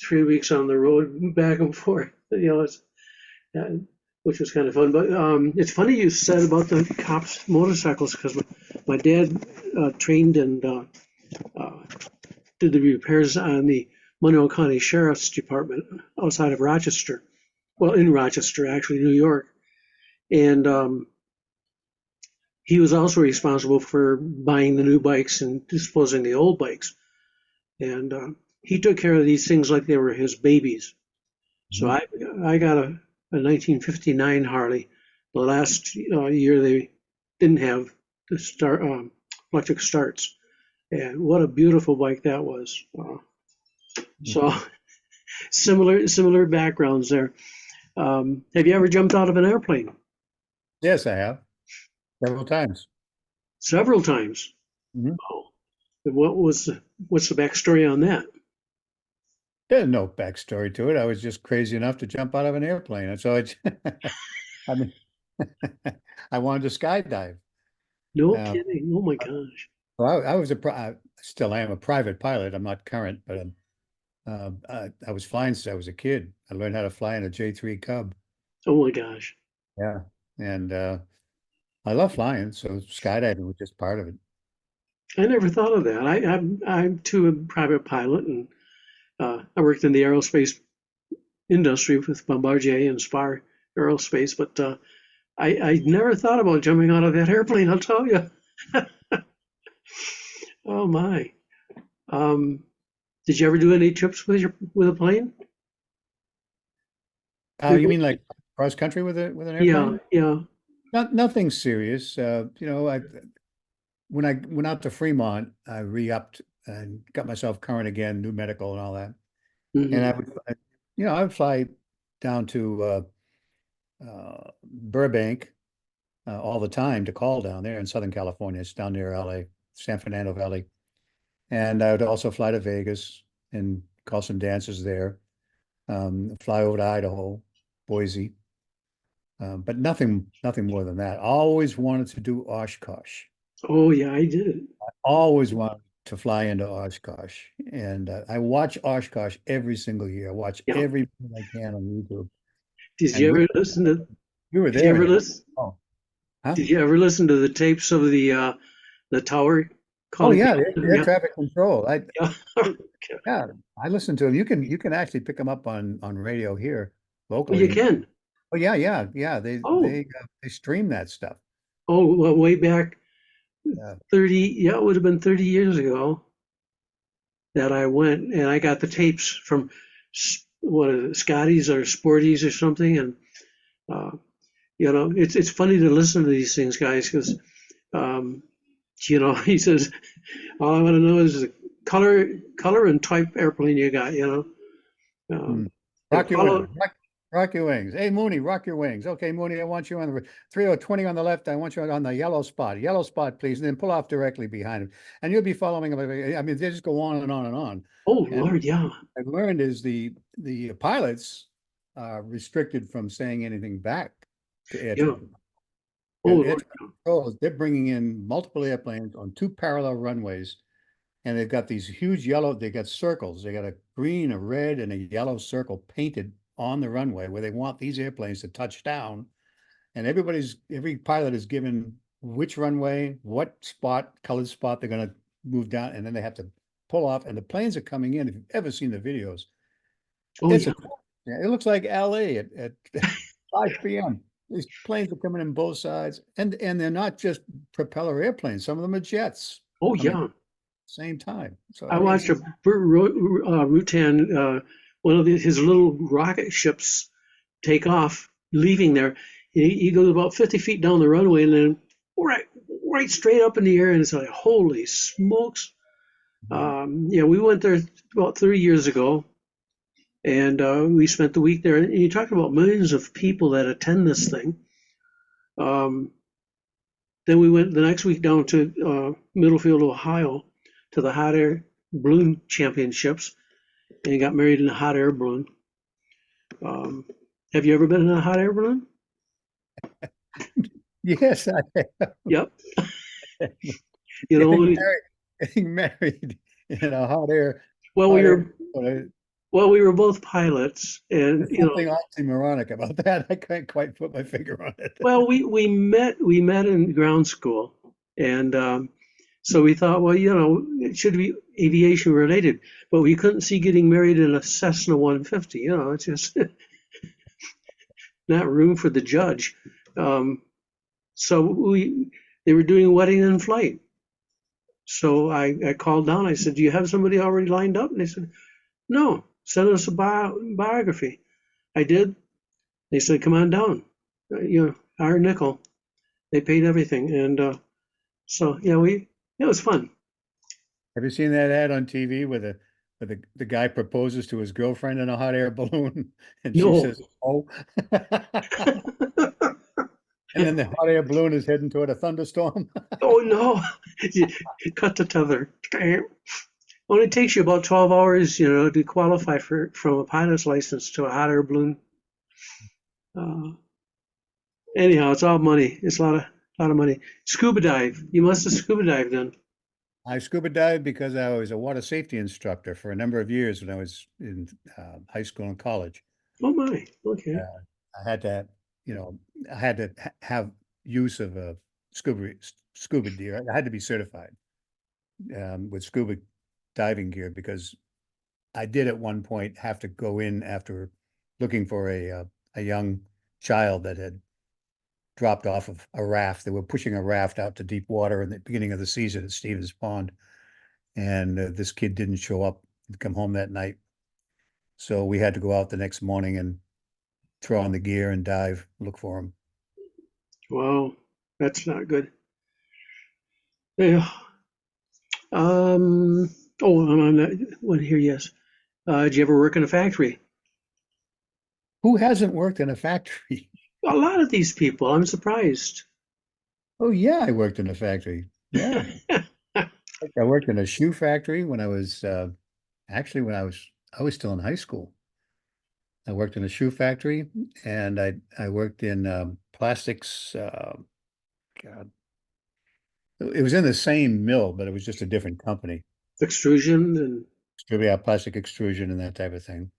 3 weeks on the road, back and forth. Uh, which was kind of fun. But it's funny you said about the cops' motorcycles because my dad trained and uh, did the repairs on the Monroe County Sheriff's Department outside of Rochester. Well, in Rochester, actually, New York. And he was also responsible for buying the new bikes and disposing the old bikes. And he took care of these things like they were his babies. So Mhm. I got a 1959 Harley. The last year they didn't have the electric starts, and what a beautiful bike that was. So similar backgrounds there. Have you ever jumped out of an airplane? Yes, I have several times. Several times. Mhm. Oh, and what's the backstory on that? There's no backstory to it. I was just crazy enough to jump out of an airplane, and so I mean, I wanted to skydive. No Um, kidding. Oh my gosh. well, I was I still am a private pilot. I'm not current, but I was flying since I was a kid. I learned how to fly in a J3 Cub. Oh my gosh. Yeah, and I love flying, so skydiving was just part of it. I never thought of that. I'm too a private pilot, and I worked in the aerospace industry with Bombardier and Spar Aerospace, but I never thought about jumping out of that airplane. I'll tell you. Oh my. Um, did you ever do any trips with a plane? You People- mean like cross country with a with an Yeah, airplane? yeah. Nothing serious. I when I went out to Fremont, I re-upped and got myself current again, new medical and all that. And Hmm. I would fly down to Burbank all the time to call down there in Southern California. It's down near LA, San Fernando Valley. And I would also fly to Vegas and call some dances there. Fly over to Idaho, Boise, but nothing more than that. Always wanted to do Oshkosh. Oh yeah, I did it. Always wanted to fly into Oshkosh, and I watch Oshkosh every single year. I watch Yeah. every movie I can on YouTube. Did And you ever listen to? we were Did you there, and ever it was listen? oh, huh? Did you ever listen to the tapes of the tower Oh calling yeah, people? air Yeah, traffic control. yeah. Yeah, I listen to them. You can actually pick them up on radio here Oh, you locally. And can. oh yeah. Oh, They stream that stuff. oh, well, way back Yeah. 30. Yeah, it would have been 30 years ago that I went and I got the tapes from what is it, Scotty's or Sporty's or something. And uh, it's funny to listen to these things, guys, because um, he says, all I want to know is the color and type airplane you got. Hmm. And Rock your follow. wings. Rock your wings. Hey, Mooney, rock your wings. Okay, Mooney, I want you on the 3020 on the left. I want you on the yellow spot. Yellow spot, please. And then pull off directly behind him. And you'll be following him. I mean, they just go on and on and on. Oh And Lord, yeah, I've learned is the pilots are restricted from saying anything back to air yeah. traffic. Oh Air Lord, traffic control, they're bringing in multiple airplanes on two parallel runways, and they've got these huge yellow, they got circles. They got a green, a red, and a yellow circle painted on the runway where they want these airplanes to touch down. And every pilot is given which runway, what spot, colored spot they're going to move down, and then they have to pull off. And the planes are coming in. If you've ever seen the videos, oh it's yeah. a Yeah, it looks like LA at 5 p.m. These planes are coming in both sides, and they're not just propeller airplanes. Some of them are jets Oh coming at yeah. the same time. So I I mean, watched a Rutan, one of his little rocket ships take off, leaving there. He goes about 50 feet down the runway and then right straight up in the air. And it's like, holy smokes. Yeah, we went there about 3 years ago and we spent the week there. And you talk about millions of people that attend this thing. Um, then we went the next week down to Middlefield, Ohio, to the hot air balloon championships, and he got married in a hot air balloon. Um, have you ever been in a hot air balloon? yes, I Yep. am. You know, Getting married in a well, hot we air. were well, we were both pilots, and There's something oxymoronic about that. I can't quite put my finger on it. well, we met in ground school, and so we thought, well, it should be aviation related, but we couldn't see getting married in a Cessna 150. It's just not room for the judge. Um, so they were doing wedding in flight. So I called down. I said, "Do you have somebody already lined up?" And they said, "No, send us a biography." I did. They said, "Come on down. Our nickel." They paid everything, and so yeah, it was fun. Have you seen that ad on TV where the guy proposes to his girlfriend in a hot air balloon and she No. says, "Oh," and then the hot air balloon is heading toward a thunderstorm? Oh no! Cut the tether. Only takes you about 12 hours, to qualify from a pilot's license to a hot air balloon. Uh, Anyhow, it's all money. It's a lot of money. Scuba dive. You must have scuba dived then. I scuba dived because I was a water safety instructor for a number of years when I was in high school and college. Oh my. Okay. Uh, I had to, I had to have use of a scuba gear. I had to be certified with scuba diving gear because I did at one point have to go in after looking for a young child that had dropped off of a raft. They were pushing a raft out to deep water in the beginning of the season at Stevens Pond, and this kid didn't show up and come home that night. So we had to go out the next morning and throw on the gear and dive, look for him. Wow. That's not good. Yeah. Oh, I'm on that one here. Yes. Did you ever work in a factory? Who hasn't worked in a factory? A lot of these people. I'm surprised. Oh yeah, I worked in a factory. Yeah, I worked in a shoe factory when I was actually when I was still in high school. I worked in a shoe factory, and I worked in plastics. God, it was in the same mill, but it was just a different company. Extrusion and Yeah, plastic extrusion and that type of thing.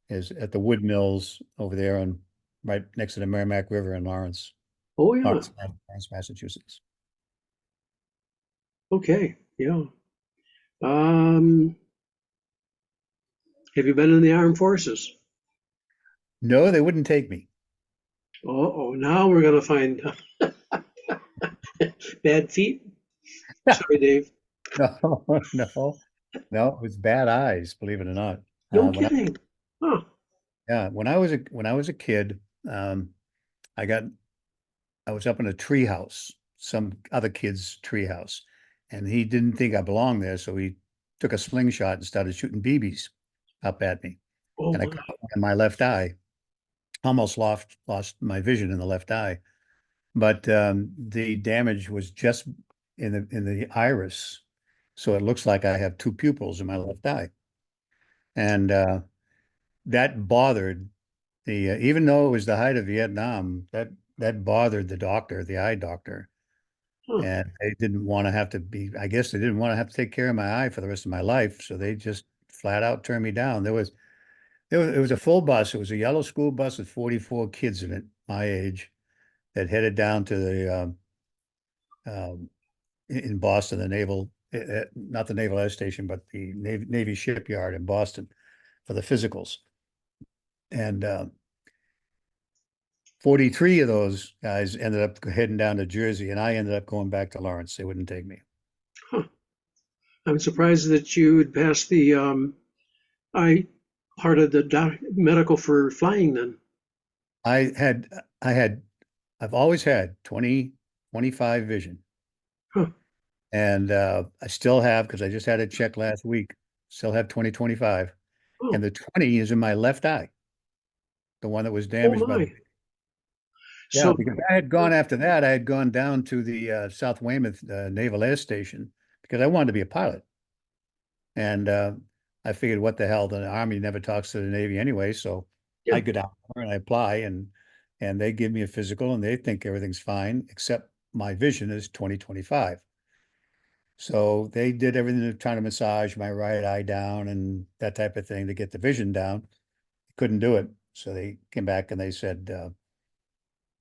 Is at the wood mills over there on right next to the Merrimack River in oh yeah. Lawrence, Massachusetts. Okay. Yeah. Um, have you been in the armed forces? No, they wouldn't take me. Oh, now we're gonna find bad feet. Sorry, Dave. No, no, no, it was bad eyes, believe it or not. No When I kidding. Huh. yeah, when I was a kid, I got I was up in a tree house, some other kid's tree house, and he didn't think I belonged there, so he took a slingshot and started shooting BBs up at me, Oh and I my. caught one in my left eye. Almost lost my vision in the left eye, but the damage was just in the iris, so it looks like I have two pupils in my left eye, and that bothered even though it was the height of Vietnam, that bothered the eye doctor, Huh. and they didn't want to have to be. I guess they didn't want to have to take care of my eye for the rest of my life, so they just flat out turned me down. It was a full bus. It was a yellow school bus with 44 kids in it, my age, that headed down to the um, in Boston, the naval, not the Naval Air Station, but the Navy shipyard in Boston for the physicals. And 43 of those guys ended up heading down to Jersey, and I ended up going back to Lawrence. They wouldn't take me. Huh. I'm surprised that you would pass the I part of the medical for flying then. I had, I had, I've always had 20/25 vision. Huh. And I still have, because I just had a check last week, still have 20/25. Oh, And the 20 is in my left eye, the one that was oh damaged by the, my. yeah, So, because I had gone after that, I had gone down to the South Weymouth Naval Air Station because I wanted to be a pilot. And I figured, what the hell, the Army never talks to the Navy anyway. So yeah. I go down there and I apply, and they give me a physical and they think everything's fine, except my vision is 20/25. So they did everything to try to massage my right eye down and that type of thing to get the vision down. Couldn't do it. So they came back and they said,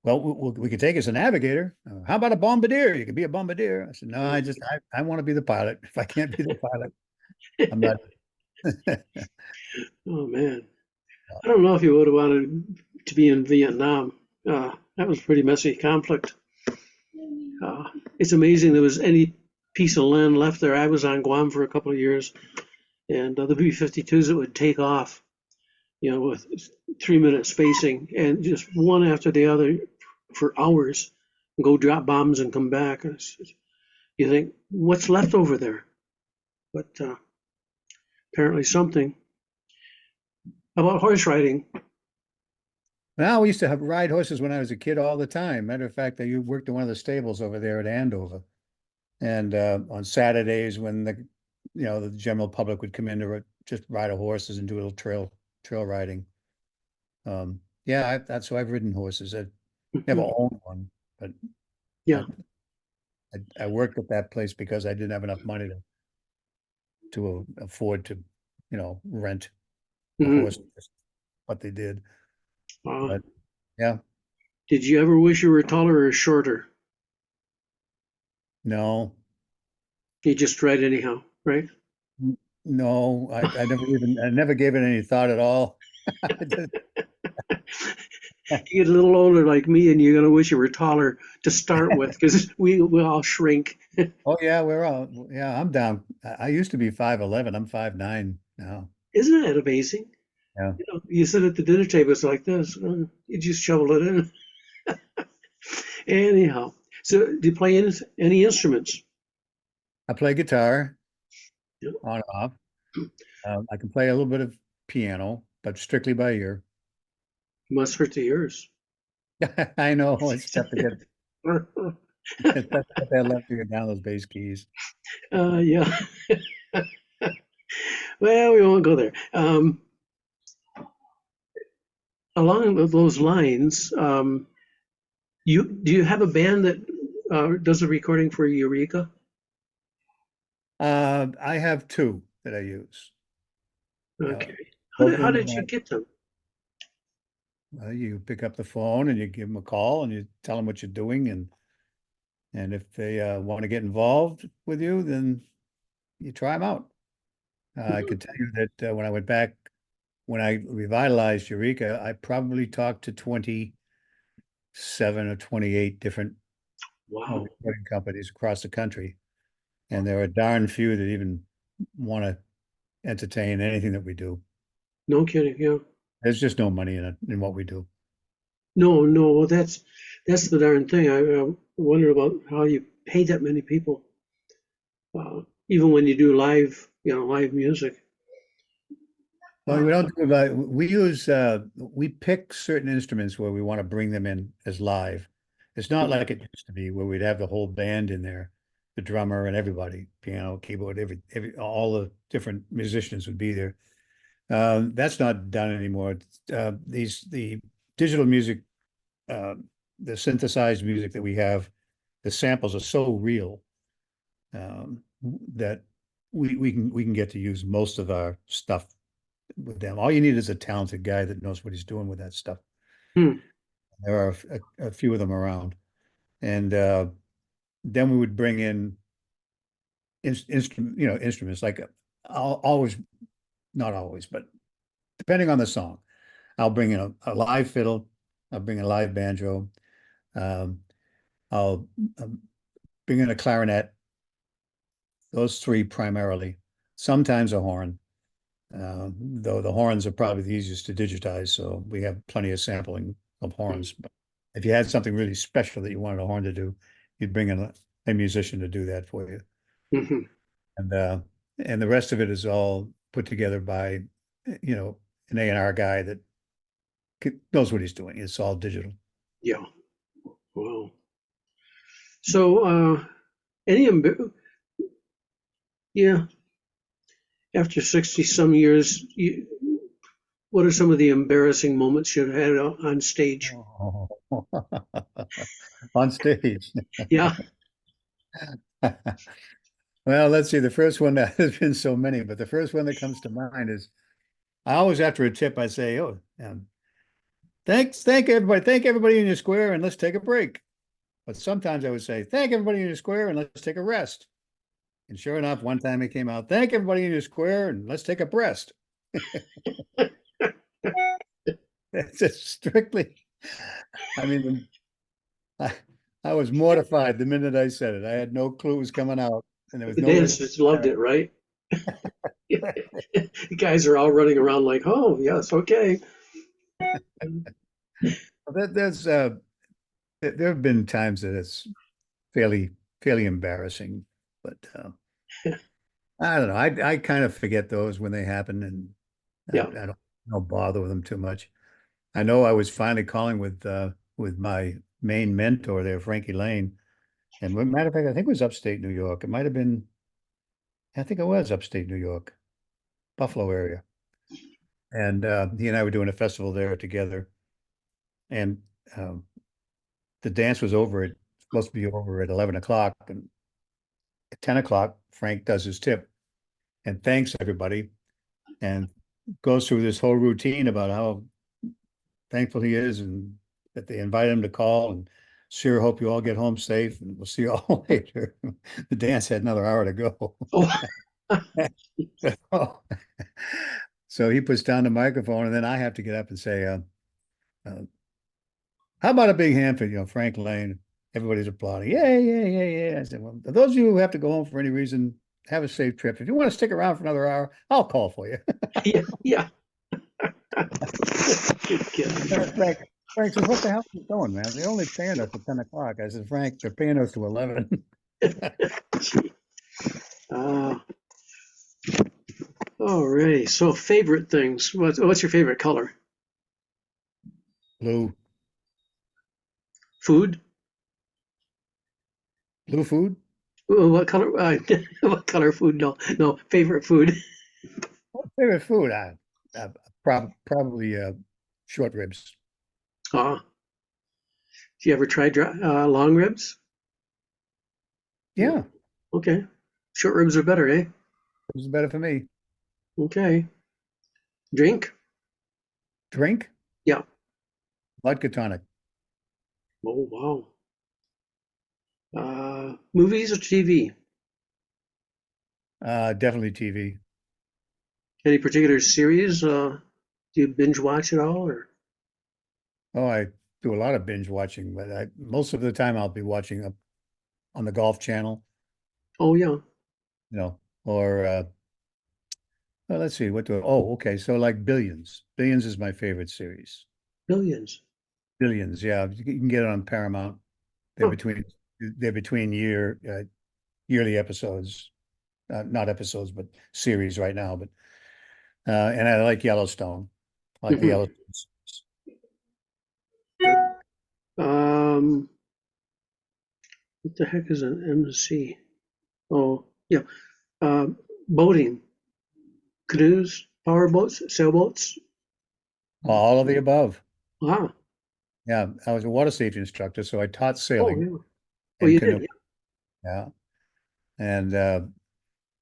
well, we could take as a navigator. How about a bombardier? You could be a bombardier. I said, no, I want to be the pilot. If I can't be the pilot, I'm not. Oh man. I don't know if you would have wanted to be in Vietnam. That was pretty messy conflict. It's amazing there was any piece of land left there. I was on Guam for a couple of years, and the B-52s that would take off, with 3-minute spacing, and just one after the other for hours, and go drop bombs and come back. You think, what's left over there? But apparently something. How about horse riding? Now, we used to have ride horses when I was a kid all the time. Matter of fact, I worked in one of the stables over there at Andover. And on Saturdays, when the general public would come in to just ride a horses and do a little trail riding. Yeah, that's why I've ridden horses. I never owned one, but Yeah. I, I worked at that place because I didn't have enough money to afford to, rent a Mhm. horse. That's what they did. Uh, But yeah, did you ever wish you were taller or shorter? no, You just ride anyhow, right? no, I never gave it any thought at all. You get a little older like me, and you're gonna wish you were taller to start with, because we all shrink. Oh yeah, yeah, I'm down. I used to be 5'11". I'm 5'9" now. Isn't that amazing? Yeah. You sit at the dinner table, it's like this. You just shovel it in. Anyhow, so do you play any instruments? I play guitar Yeah. on and off. I can play a little bit of piano, but strictly by ear. Must hurt the ears. I know it's tough to get, it's tough to get that left ear down those bass keys. Yeah. Well, we won't go there. Along those lines, do you have a band that does the recording for Eureka? I have two that I use. Uh, Okay. both of How them, did you get them? you pick up the phone and you give them a call and you tell them what you're doing, and if they want to get involved with you, then you try them out. I could tell you that when I went back, when I revitalized Eureka, I probably talked to 27 or 28 different Wow. recording companies across the country. And there are darn few that even want to entertain anything that we do. No kidding. Yeah. There's just no money in it, in what we do. No, no. Well, that's the darn thing. I wonder about how you pay that many people, even when you do live, live music. Well, Uh, we don't do like we pick certain instruments where we want to bring them in as live. It's not like it used to be where we'd have the whole band in there, the drummer and everybody, piano, keyboard, all the different musicians would be there. That's not done anymore. The digital music, uh, the synthesized music that we have, the samples are so real that we can get to use most of our stuff with them. All you need is a talented guy that knows what he's doing with that stuff. hmm. There are a few of them around, and then we would bring in instruments like always, not always, but depending on the song. I'll bring in a live fiddle. I'll bring a live banjo. Um, I'll bring in a clarinet. Those three primarily. Sometimes a horn, though the horns are probably the easiest to digitize. So we have plenty of sampling of horns. But if you had something really special that you wanted a horn to do, you'd bring in a musician to do that for you. Hmm. And and the rest of it is all put together by, an A&R guy that knows what he's doing. It's all digital. Yeah. Wow. So, any, yeah, after 60 some years, what are some of the embarrassing moments you've had on stage? Oh. On stage. Yeah. Well, let's see. The first one that has been so many, but the first one that comes to mind is I always after a tip I say, "Oh, thank everybody in your square, and let's take a break." But sometimes I would say, "Thank everybody in your square, and let's take a rest." And sure enough, one time it came out, "Thank everybody in your square, and let's take a breast." That's just strictly. I mean, I, I was mortified the minute I said it. I had no clue it was coming out, and there was The no way. dancers loved it, right? The guys are all running around like, oh, yes, okay. There's there have been times that it's fairly embarrassing, but I don't know. I kind of forget those when they happen, and Yeah. I don't bother with them too much. I know I was finally calling with my main mentor there, Frankie Lane, and matter of fact, I think it was upstate New York. It might have been, I think it was upstate New York, Buffalo area, and he and I were doing a festival there together, and um, the dance was over. It's supposed to be over at 11 o'clock, and at 10 o'clock, Frank does his tip and thanks everybody and goes through this whole routine about how thankful he is and that they invite him to call and sure hope you all get home safe and we'll see you all later. The dance had another hour to go. Oh, So he puts down the microphone and then I have to get up and say, uh, how about a big hand for, Frank Lane? Everybody's applauding. Yeah, yeah, yeah, yeah. I said, well, those of you who have to go home for any reason, have a safe trip. If you want to stick around for another hour, I'll call for you. yeah, yeah. Good kid. Frank says, what the hell are you doing, man? They're only paying us at 10 o'clock. I said, Frank, they're paying us to 11. Uh, all right. So favorite things. What's your favorite color? Blue. Food? Blue food? What color? What color food? No, no. Favorite food. Favorite food? Probably short ribs. Do you ever try long ribs? Yeah, Okay. Short ribs are better, eh? ribs is better for me. Okay. Drink? Drink? Yeah. Vodka tonic. Oh, wow. Movies or TV? Definitely TV. Any particular series? Do you binge watch at all, or? Oh, I do a lot of binge watching, but most of the time I'll be watching up on the Golf Channel, Oh, yeah. or well, let's see, okay, so like Billions. Billions is my favorite series. Billions. Billions, yeah, you can get it on Paramount. They're Huh. between they're between yearly episodes, not episodes, but series right now. But and I like Yellowstone. I like the Mhm. Yellowstone. Um, what the heck is an MC? Oh, yeah. Boating, canoes, power boats, sailboats. All of the above. Wow. Yeah, I was a water safety instructor, so I taught Oh, sailing yeah. Oh, and you canoe. did. Yeah, and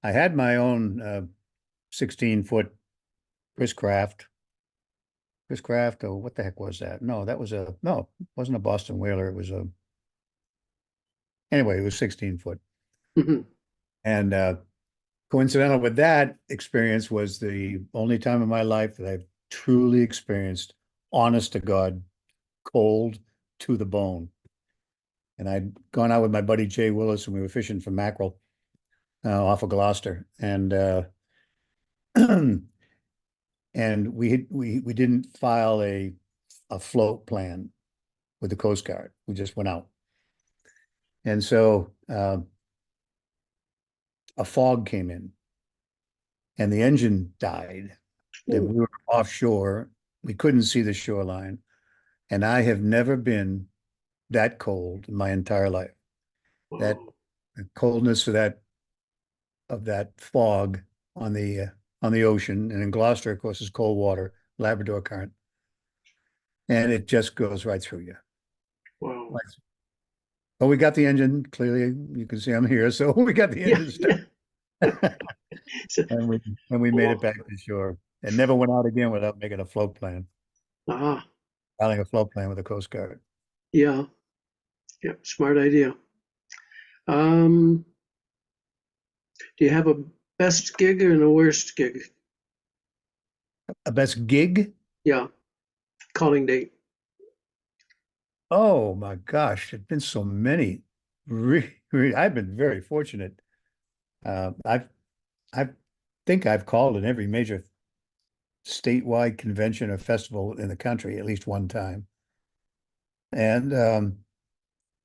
I had my own 16-foot Chris Craft. Chris Craft, oh, what the heck was that? No, it wasn't a Boston Whaler. It was anyway, it was 16 foot. Yeah. Mhm. And coincidental with that experience was the only time in my life that I've truly experienced honest to God, cold to the bone. And I'd gone out with my buddy Jay Willis, and we were fishing for mackerel off of Gloucester, and and we didn't file a float plan with the Coast Guard. We just went out, and so a fog came in, and the engine died, and we were offshore. We couldn't see the shoreline, and I have never been that cold in my entire life. That Oh, the coldness of that fog on the ocean, and in Gloucester, of course, is cold water, Labrador current, and it just goes right through you. wow. Like, but we got the engine. Clearly, you can see I'm here, so we got the Yeah. engine started, and we made it back to shore, and never went out again without making a float plan, Ah, filing a float plan with the Coast Guard. yeah. Yeah. Smart idea. Um, do you have a best gig and a worst gig? A best gig? Yeah. Calling date. Oh my gosh, there's been so many. I've been very fortunate. I think I've called in every major statewide convention or festival in the country at least one time, and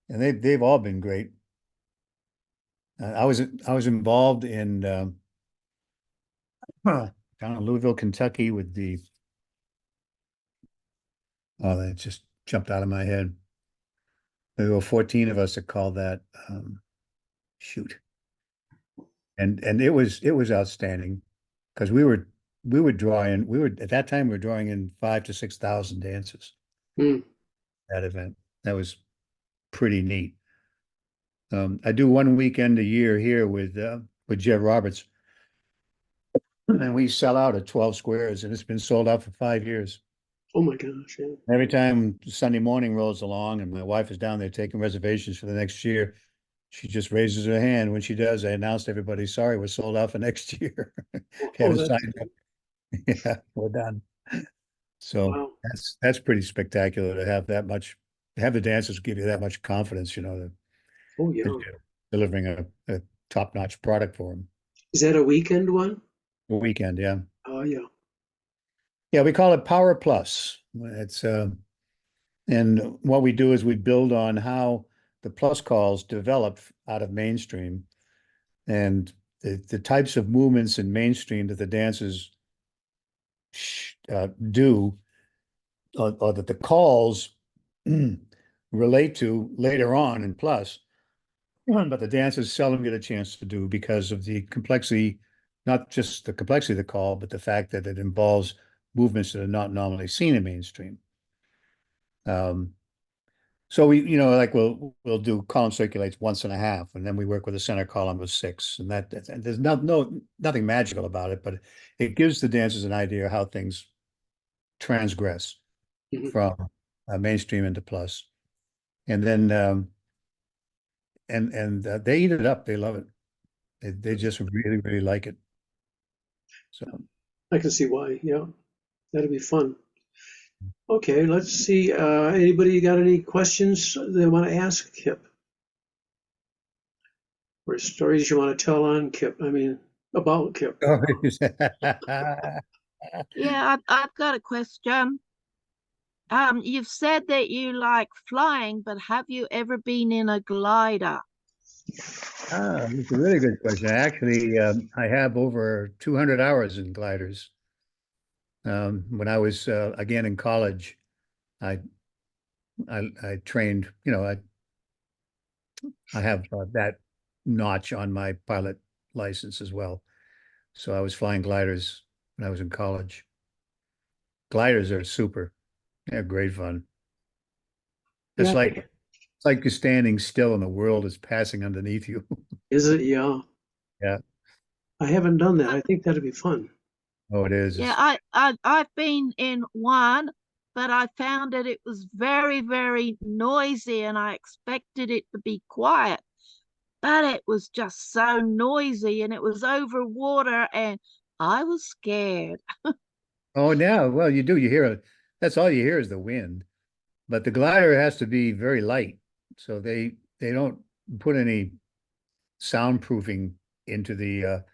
they've all been great. I was involved in down in Louisville, Kentucky, with the that just jumped out of my head. There were 14 of us that called that. Shoot, and it was outstanding because we were at that time we were drawing in 5,000 to 6,000 dances. Hmm. That event, that was pretty neat. I do one weekend a year here with Jeff Roberts, and we sell out at 12 squares, and it's been sold out for 5 years. Oh my gosh. Yeah. Every time Sunday morning rolls along and my wife is down there taking reservations for the next year, she just raises her hand. When she does, I announce to everybody, sorry, we're sold out for next year. Oh, Haven't that's signed up. Yeah, we're done. So wow. that's pretty spectacular to have that much, have the dancers give you that much confidence, Oh that yeah. you're delivering a top-notch product for them. Is that a weekend one? A weekend, yeah. Oh yeah. Yeah, we call it Power Plus. It's and what we do is we build on how the plus calls developed out of mainstream, and the types of movements in mainstream that the dancers do, or that the calls relate to later on in plus, but the dancers seldom get a chance to do because of the complexity, not just the complexity of the call, but the fact that it involves movements that are not normally seen in mainstream. Um, so like we'll do column circulates once and a half, and then we work with a center column of six, and and there's nothing magical about it, but it gives the dancers an idea of how things transgress Mhm. from mainstream into plus, and then they eat it up. They love it. They just really, really like it. So I can see why. Yeah. That'll be fun. Okay, let's see. Anybody got any questions they want to ask Kip? Or stories you want to tell on Kip? I mean, about Kip. Yeah, I've got a question. You've said that you like flying, but have you ever been in a glider? That's a really good question. Actually, I have over 200 hours in gliders. When I was again in college, I I trained. I have that notch on my pilot license as well. So I was flying gliders when I was in college. Gliders are super. They're great fun. It's Yeah, like it's like you're standing still and the world is passing underneath you. is it? Yeah. Yeah. I haven't done that. I think that'd be fun. Oh, it is. Yeah, It's, I've been in one, but I found that it was very, very noisy, and I expected it to be quiet, but it was just so noisy, and it was over water, and I was scared. oh, yeah. Well, you do. You hear that's all you hear is the wind. But the glider has to be very light, so they don't put any soundproofing into the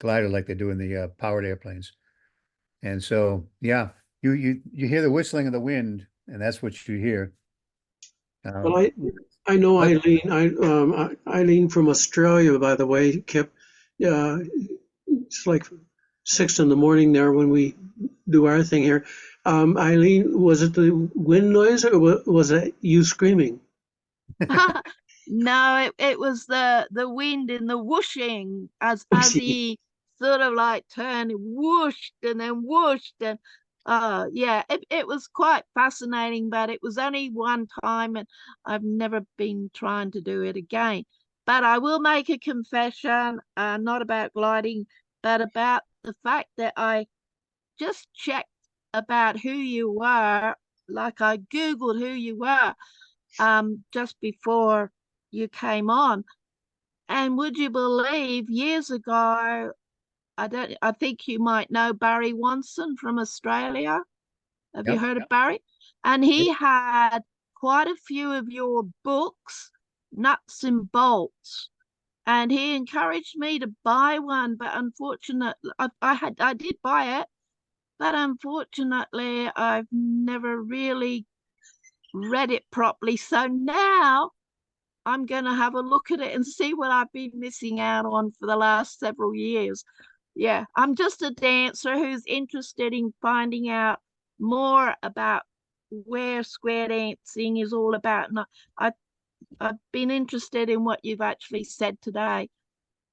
glider like they do in the powered airplanes. And so, yeah, you hear the whistling of the wind, and that's what you hear. Well, Um, I know but Eileen from Australia, by the way, Kip. It's like 6 in the morning there when we do our thing here. Eileen, was it the wind noise or was it you screaming? No, it was the wind and the whooshing as he sort of like turned whooshed and then whooshed and yeah, it was quite fascinating, but it was only one time and I've never been trying to do it again. But I will make a confession, not about gliding, but about the fact that I just checked about who you were, like I Googled who you were just before you came on. And would you believe years ago, I think you might know Barry Wanson from Australia. Have you yep, heard of Barry? And he had quite a few of your books, Nuts and Bolts. And he encouraged me to buy one, but unfortunately, I did buy it, but unfortunately, I've never really read it properly. So now I'm going to have a look at it and see what I've been missing out on for the last several years. Yeah, I'm just a dancer who's interested in finding out more about where square dancing is all about. And I, I've been interested in what you've actually said today.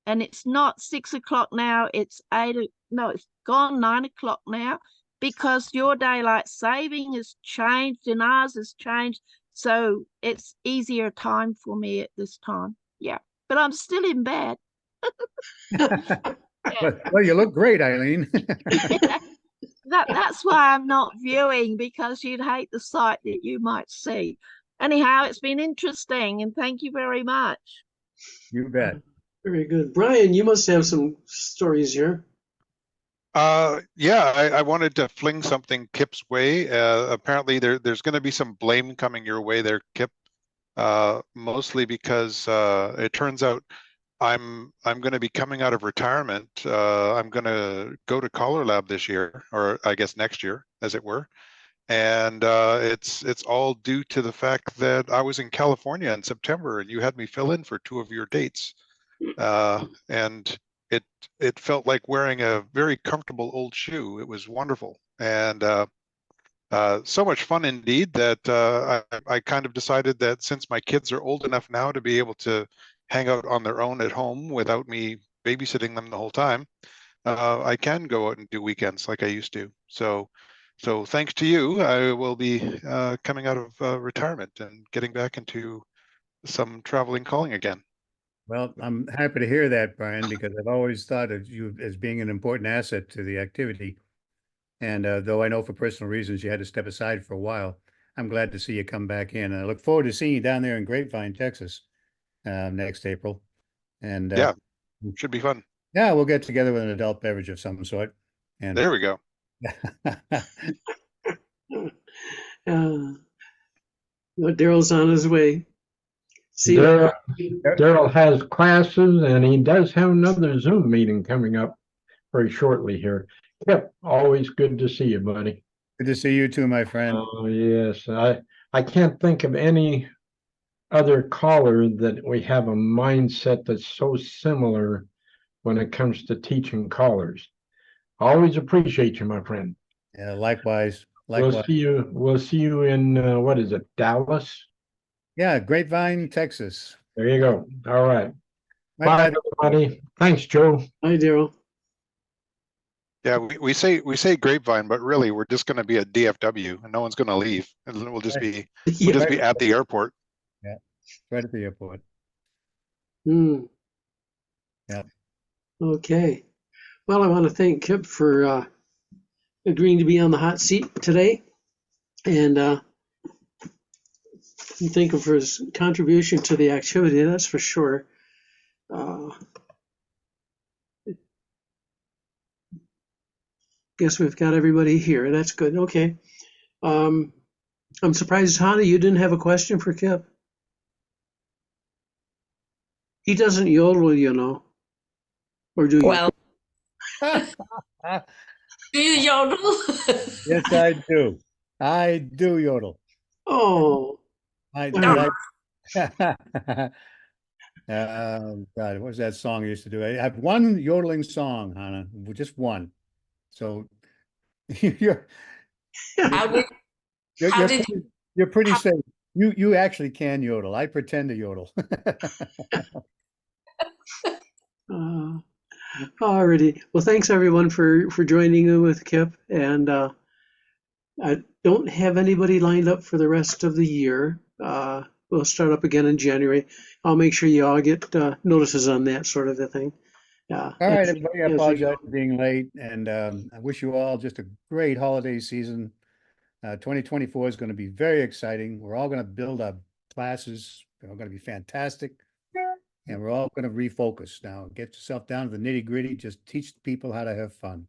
And it's not 6 o'clock now, it's no, it's gone 9 o'clock now because your daylight saving has changed and ours has changed. So it's easier time for me at this time. Yeah. But I'm still in bed. Yeah. well, you look great, Eileen. That's why I'm not viewing because you'd hate the sight that you might see. Anyhow, it's been interesting and thank you very much. You bet. Very good. Brian, you must have some stories here. Yeah, I wanted to fling something Kip's way. Apparently there's going to be some blame coming your way there, Kip. Mostly because it turns out I'm going to be coming out of retirement. I'm going to go to Collar Lab this year, or I guess next year, as it were. And it's all due to the fact that I was in California in September, and you had me fill in for 2 of your dates. And it felt like wearing a very comfortable old shoe. It was wonderful, and so much fun indeed that I kind of decided that since my kids are old enough now to be able to hang out on their own at home without me babysitting them the whole time, I can go out and do weekends like I used to. So thanks to you, I will be coming out of retirement and getting back into some traveling calling again. Well, I'm happy to hear that, Brian, because I've always thought of you as being an important asset to the activity. And though I know for personal reasons you had to step aside for a while, I'm glad to see you come back in. And I look forward to seeing you down there in Grapevine, Texas, next April. And Yeah, should be fun. yeah, we'll get together with an adult beverage of some sort. And There we go. Daryl's on his way. See you. Daryl has classes and he does have another Zoom meeting coming up very shortly here. Yep, always good to see you, buddy. Good to see you too, my friend. Oh, yes. I can't think of any other caller that we have a mindset that's so similar when it comes to teaching callers. Always appreciate you, my friend. Yeah, likewise. Likewise. We'll see you in what is it, Dallas? Yeah, Grapevine, Texas. There you go. All right. My Bye, pleasure. everybody. Thanks, Joe. Hi, Daryl. Yeah, we say Grapevine, but really we're just going to be at DFW, and no one's going to leave, and we'll just be at the airport. Yeah, right at the airport. Hmm. Yeah. Okay. Well, I want to thank Kip for agreeing to be on the hot seat today, and thank him for his contribution to the activity. That's for sure. Guess we've got everybody here. That's good. Okay. I'm surprised, Hannah, you didn't have a question for Kip. He doesn't yodel, you know, or do you? Well, do you yodel? Yes, I do. I do yodel. Oh, I, all but I, God, what was that song I used to do? I have one yodeling song, Hannah, just one. So you're you're How did you're, how you're did pretty, you're pretty how, safe. You actually can yodel. I pretend to yodel. uh, alrighty. Well, thanks everyone for joining in with Kip, and I don't have anybody lined up for the rest of the year. We'll start up again in January. I'll make sure you all get notices on that sort of a thing. All right, everybody, I As we apologize go. for being late, and I wish you all just a great holiday season. 2024 is going to be very exciting. We're all going to build our classes. They're going to be fantastic, and we're all going to refocus now. Get yourself down to the nitty gritty. Just teach people how to have fun.